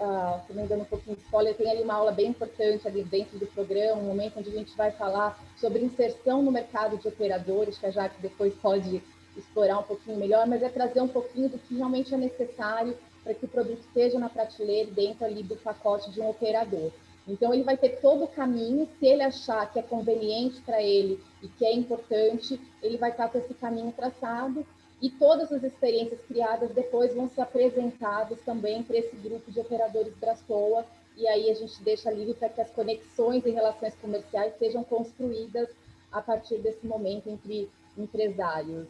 também dando um pouquinho de spoiler, tem ali uma aula bem importante ali dentro do programa, um momento onde a gente vai falar sobre inserção no mercado de operadores, que a Jaque depois pode explorar um pouquinho melhor, mas é trazer um pouquinho do que realmente é necessário para que o produto esteja na prateleira dentro ali do pacote de um operador. Então, ele vai ter todo o caminho, se ele achar que é conveniente para ele e que é importante, ele vai estar com esse caminho traçado e todas as experiências criadas depois vão ser apresentadas também para esse grupo de operadores Braçoa, e aí a gente deixa livre para que as conexões em relações comerciais sejam construídas a partir desse momento entre empresários.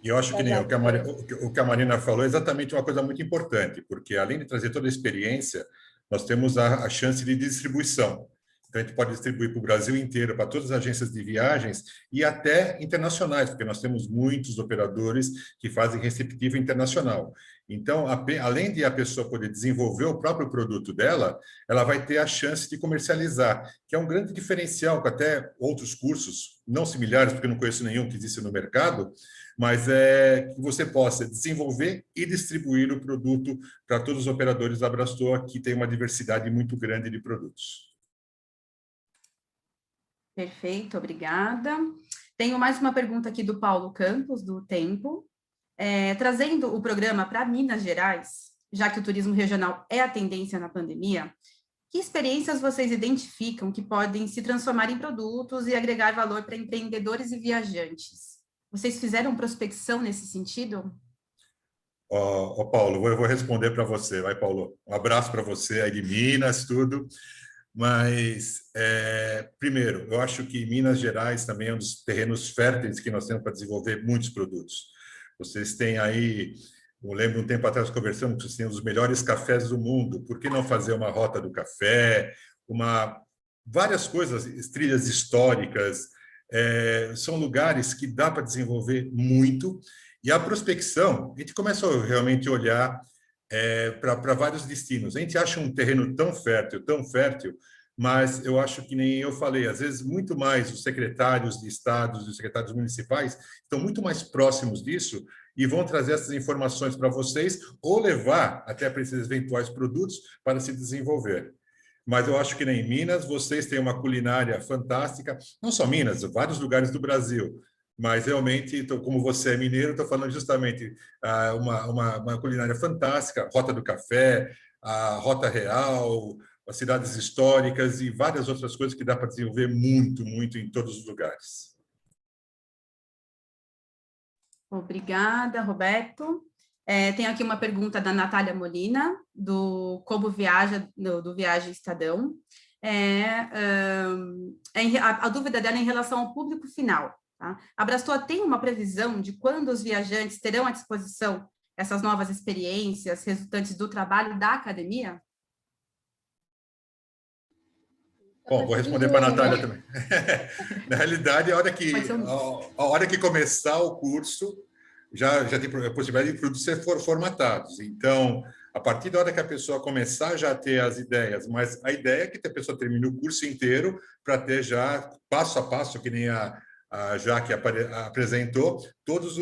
E eu acho que nem o que a Marina falou é exatamente uma coisa muito importante, porque além de trazer toda a experiência, nós temos a chance de distribuição. Então, a gente pode distribuir para o Brasil inteiro, para todas as agências de viagens e até internacionais, porque nós temos muitos operadores que fazem receptivo internacional. Então, além de a pessoa poder desenvolver o próprio produto dela, ela vai ter a chance de comercializar, que é um grande diferencial com até outros cursos, não similares, porque eu não conheço nenhum que existe no mercado, mas que você possa desenvolver e distribuir o produto para todos os operadores da Abraçoa, que tem uma diversidade muito grande de produtos. Perfeito, obrigada. Tenho mais uma pergunta aqui do Paulo Campos, do Tempo. Trazendo o programa para Minas Gerais, já que o turismo regional é a tendência na pandemia, que experiências vocês identificam que podem se transformar em produtos e agregar valor para empreendedores e viajantes? Vocês fizeram prospecção nesse sentido? Paulo, eu vou responder para você. Vai, Paulo. Um abraço para você aí de Minas, tudo. Mas, primeiro, eu acho que Minas Gerais também é um dos terrenos férteis que nós temos para desenvolver muitos produtos. Vocês têm aí, eu lembro um tempo atrás conversando que vocês têm os melhores cafés do mundo. Por que não fazer uma rota do café, várias coisas, trilhas históricas? São lugares que dá para desenvolver muito. E a prospecção, a gente começa a realmente olhar para vários destinos. A gente acha um terreno tão fértil, mas eu acho que nem eu falei, às vezes muito mais os secretários de estados, os secretários municipais estão muito mais próximos disso e vão trazer essas informações para vocês ou levar até para esses eventuais produtos para se desenvolver. Mas eu acho que nem em Minas, vocês têm uma culinária fantástica, não só Minas, vários lugares do Brasil. Mas realmente, como você é mineiro, estou falando justamente uma culinária fantástica, Rota do Café, a Rota Real, as cidades históricas e várias outras coisas que dá para desenvolver muito, muito em todos os lugares. Obrigada, Roberto. Tem aqui uma pergunta da Natália Molina, do Como Viaja, do Viagem Estadão. A dúvida dela é em relação ao público final. Tá? A Abrastoa tem uma previsão de quando os viajantes terão à disposição essas novas experiências resultantes do trabalho da academia? Bom, vou responder para a Natália também. Na realidade, a hora que começar o curso, já tem a possibilidade de produtos ser formatados. Então, a partir da hora que a pessoa começar já a ter as ideias, mas a ideia é que a pessoa termine o curso inteiro para ter já, passo a passo, que nem a Jaque apresentou, todos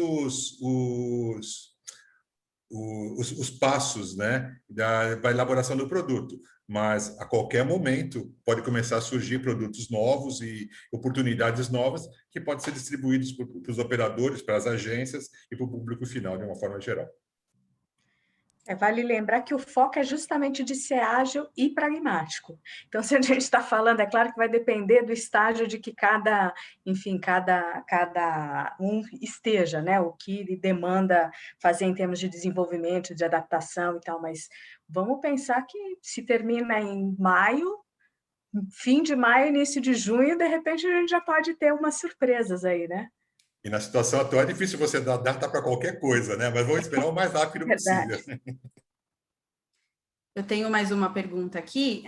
os passos, né, da elaboração do produto. Mas, a qualquer momento, pode começar a surgir produtos novos e oportunidades novas que podem ser distribuídos para os operadores, para as agências e para o público final, de uma forma geral. Vale lembrar que o foco é justamente de ser ágil e pragmático. Então, se a gente está falando, é claro que vai depender do estágio de que cada um esteja, né? O que ele demanda fazer em termos de desenvolvimento, de adaptação e tal, mas vamos pensar que se termina em maio, fim de maio, início de junho, de repente a gente já pode ter umas surpresas aí, né? E na situação atual é difícil você dar data para qualquer coisa, né? Mas vamos esperar o mais rápido possível. Eu tenho mais uma pergunta aqui.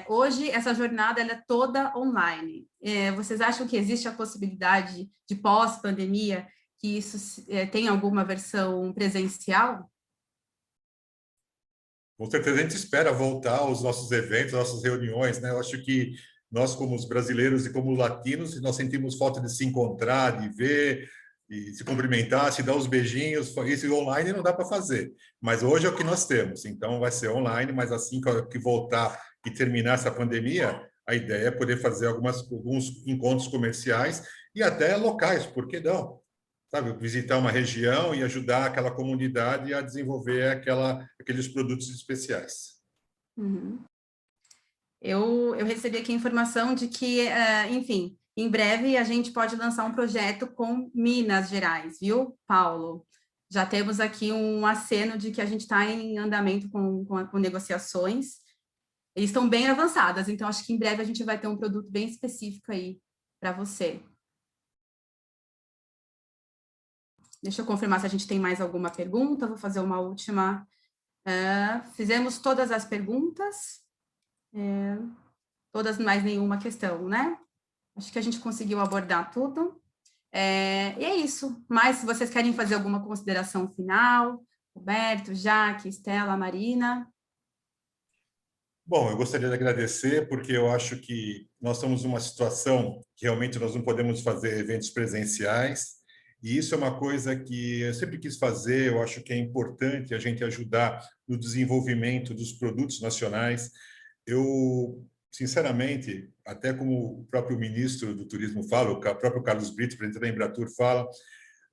Hoje, essa jornada ela é toda online. Vocês acham que existe a possibilidade de pós-pandemia que isso tenha alguma versão presencial? Com certeza a gente espera voltar aos nossos eventos, às nossas reuniões, né? Eu acho que nós, como os brasileiros e como latinos, nós sentimos falta de se encontrar, de ver, de se cumprimentar, se dar os beijinhos. Isso online não dá para fazer, mas hoje é o que nós temos. Então, vai ser online, mas assim que voltar e terminar essa pandemia, a ideia é poder fazer alguns encontros comerciais e até locais, por que não? Sabe, visitar uma região e ajudar aquela comunidade a desenvolver aqueles produtos especiais. Uhum. Eu recebi aqui a informação de que, enfim, em breve a gente pode lançar um projeto com Minas Gerais, viu, Paulo? Já temos aqui um aceno de que a gente está em andamento com negociações. Eles estão bem avançadas, então acho que em breve a gente vai ter um produto bem específico aí para você. Deixa eu confirmar se a gente tem mais alguma pergunta. Vou fazer uma última. Fizemos todas as perguntas. Todas, mais nenhuma questão, né? Acho que a gente conseguiu abordar tudo. E é isso. Mas se vocês querem fazer alguma consideração final, Roberto, Jaque, Estela, Marina. Bom, eu gostaria de agradecer, porque eu acho que nós estamos numa situação que realmente nós não podemos fazer eventos presenciais, e isso é uma coisa que eu sempre quis fazer. Eu acho que é importante a gente ajudar no desenvolvimento dos produtos nacionais. Eu, sinceramente, até como o próprio ministro do Turismo fala, o próprio Carlos Brito, presidente da Embratur, fala,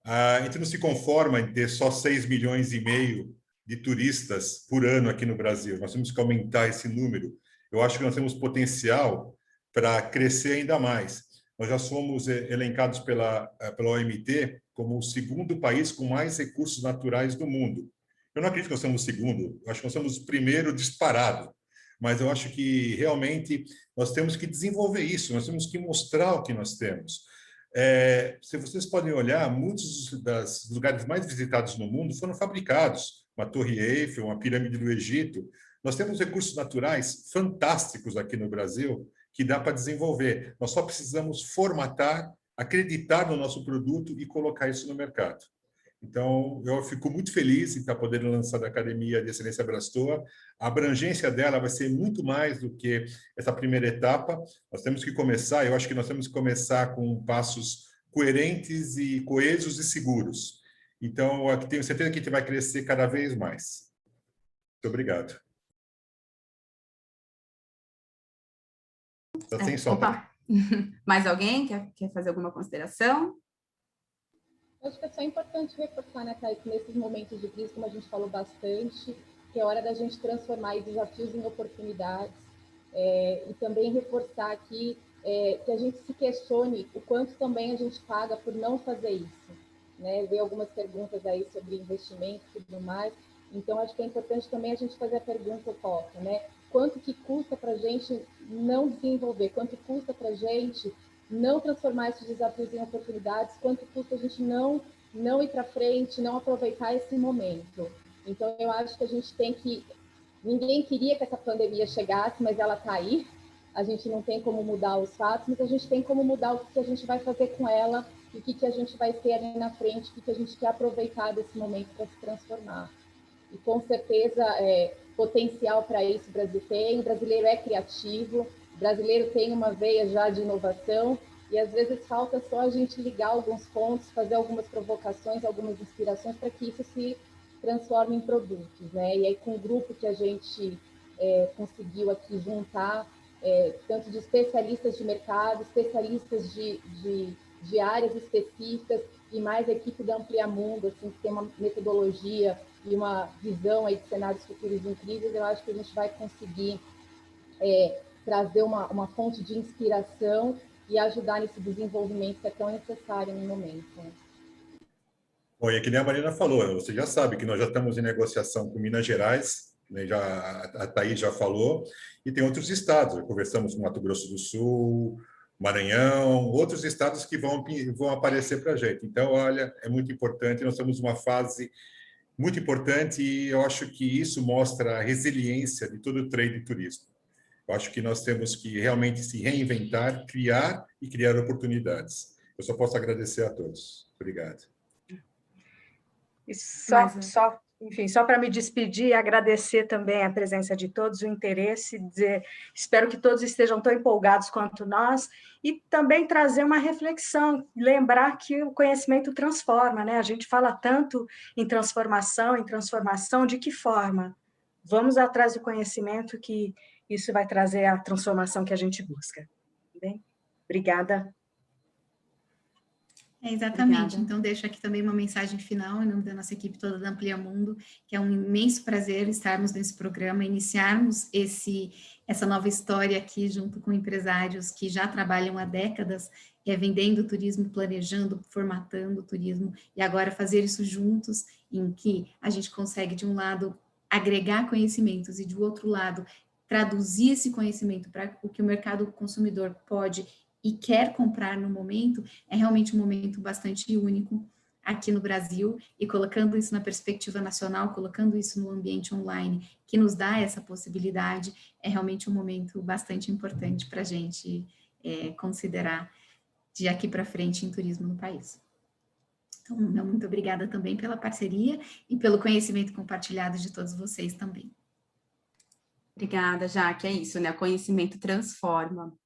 a gente não se conforma em ter só 6,5 milhões de turistas por ano aqui no Brasil. Nós temos que aumentar esse número. Eu acho que nós temos potencial para crescer ainda mais. Nós já somos elencados pela OMT como o segundo país com mais recursos naturais do mundo. Eu não acredito que nós somos o segundo, eu acho que nós somos o primeiro disparado. Mas eu acho que realmente nós temos que desenvolver isso, nós temos que mostrar o que nós temos. Se vocês podem olhar, muitos dos lugares mais visitados no mundo foram fabricados. Uma Torre Eiffel, uma pirâmide do Egito. Nós temos recursos naturais fantásticos aqui no Brasil que dá para desenvolver. Nós só precisamos formatar, acreditar no nosso produto e colocar isso no mercado. Então, eu fico muito feliz em estar podendo lançar a Academia de Excelência Abrastoa. A abrangência dela vai ser muito mais do que essa primeira etapa. Nós temos que começar, eu acho que nós temos que começar com passos coerentes e coesos e seguros. Então, eu tenho certeza que a gente vai crescer cada vez mais. Muito obrigado. Está sem som. Mais alguém quer fazer alguma consideração? Acho que é só importante reforçar, né, Thaís, nesses momentos de crise, como a gente falou bastante, que é hora da gente transformar desafios em oportunidades, e também reforçar aqui que a gente se questione o quanto também a gente paga por não fazer isso, né? Veio algumas perguntas aí sobre investimento e tudo mais, então acho que é importante também a gente fazer a pergunta oposta, né? Quanto que custa para a gente não desenvolver, quanto custa para a gente não transformar esses desafios em oportunidades, quanto custa a gente não ir para frente, não aproveitar esse momento. Então, eu acho que a gente tem que... Ninguém queria que essa pandemia chegasse, mas ela está aí. A gente não tem como mudar os fatos, mas a gente tem como mudar o que a gente vai fazer com ela e o que a gente vai ter ali na frente, o que a gente quer aproveitar desse momento para se transformar. E, com certeza, potencial para isso o Brasil tem. O brasileiro é criativo, o brasileiro tem uma veia já de inovação e, às vezes, falta só a gente ligar alguns pontos, fazer algumas provocações, algumas inspirações para que isso se transforme em produtos, né? E aí, com o grupo que a gente conseguiu aqui juntar, tanto de especialistas de mercado, especialistas de áreas específicas e mais a equipe da Ampliamundo, assim, que tem uma metodologia e uma visão aí de cenários futuros incríveis, eu acho que a gente vai conseguir trazer uma fonte de inspiração e ajudar nesse desenvolvimento que é tão necessário no momento. Né? Bom, e que nem a Marina falou, você já sabe que nós já estamos em negociação com Minas Gerais, né, a Thaís já falou, e tem outros estados, já conversamos com Mato Grosso do Sul, Maranhão, outros estados que vão aparecer para a gente. Então, olha, é muito importante, nós estamos numa fase muito importante e eu acho que isso mostra a resiliência de todo o trade e turismo. Eu acho que nós temos que realmente se reinventar, criar e criar oportunidades. Eu só posso agradecer a todos. Obrigado. E enfim, só para me despedir e agradecer também a presença de todos, o interesse, dizer, espero que todos estejam tão empolgados quanto nós, e também trazer uma reflexão, lembrar que o conhecimento transforma, né? A gente fala tanto em transformação, de que forma? Vamos atrás do conhecimento, que isso vai trazer a transformação que a gente busca. Bem? Obrigada. Exatamente. Obrigada. Então, deixo aqui também uma mensagem final, em nome da nossa equipe toda da Ampliamundo, que é um imenso prazer estarmos nesse programa, iniciarmos essa nova história aqui, junto com empresários que já trabalham há décadas, vendendo turismo, planejando, formatando o turismo, e agora fazer isso juntos, em que a gente consegue, de um lado, agregar conhecimentos, e, de outro lado, traduzir esse conhecimento para o que o mercado consumidor pode e quer comprar no momento, é realmente um momento bastante único aqui no Brasil, e colocando isso na perspectiva nacional, colocando isso no ambiente online, que nos dá essa possibilidade, é realmente um momento bastante importante para a gente considerar de aqui para frente em turismo no país. Então, muito obrigada também pela parceria e pelo conhecimento compartilhado de todos vocês também. Obrigada, Jaque, é isso, né? O conhecimento transforma.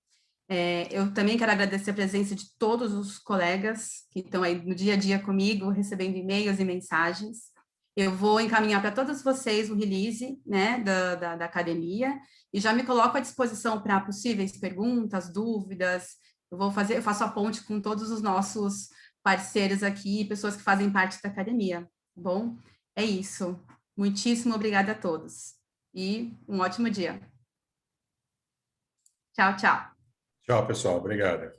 Eu também quero agradecer a presença de todos os colegas que estão aí no dia a dia comigo, recebendo e-mails e mensagens. Eu vou encaminhar para todos vocês o release, né, da academia, e já me coloco à disposição para possíveis perguntas, dúvidas. Eu faço a ponte com todos os nossos parceiros aqui, pessoas que fazem parte da academia, tá bom? É isso. Muitíssimo obrigada a todos. E um ótimo dia. Tchau, tchau. Tchau, pessoal. Obrigado.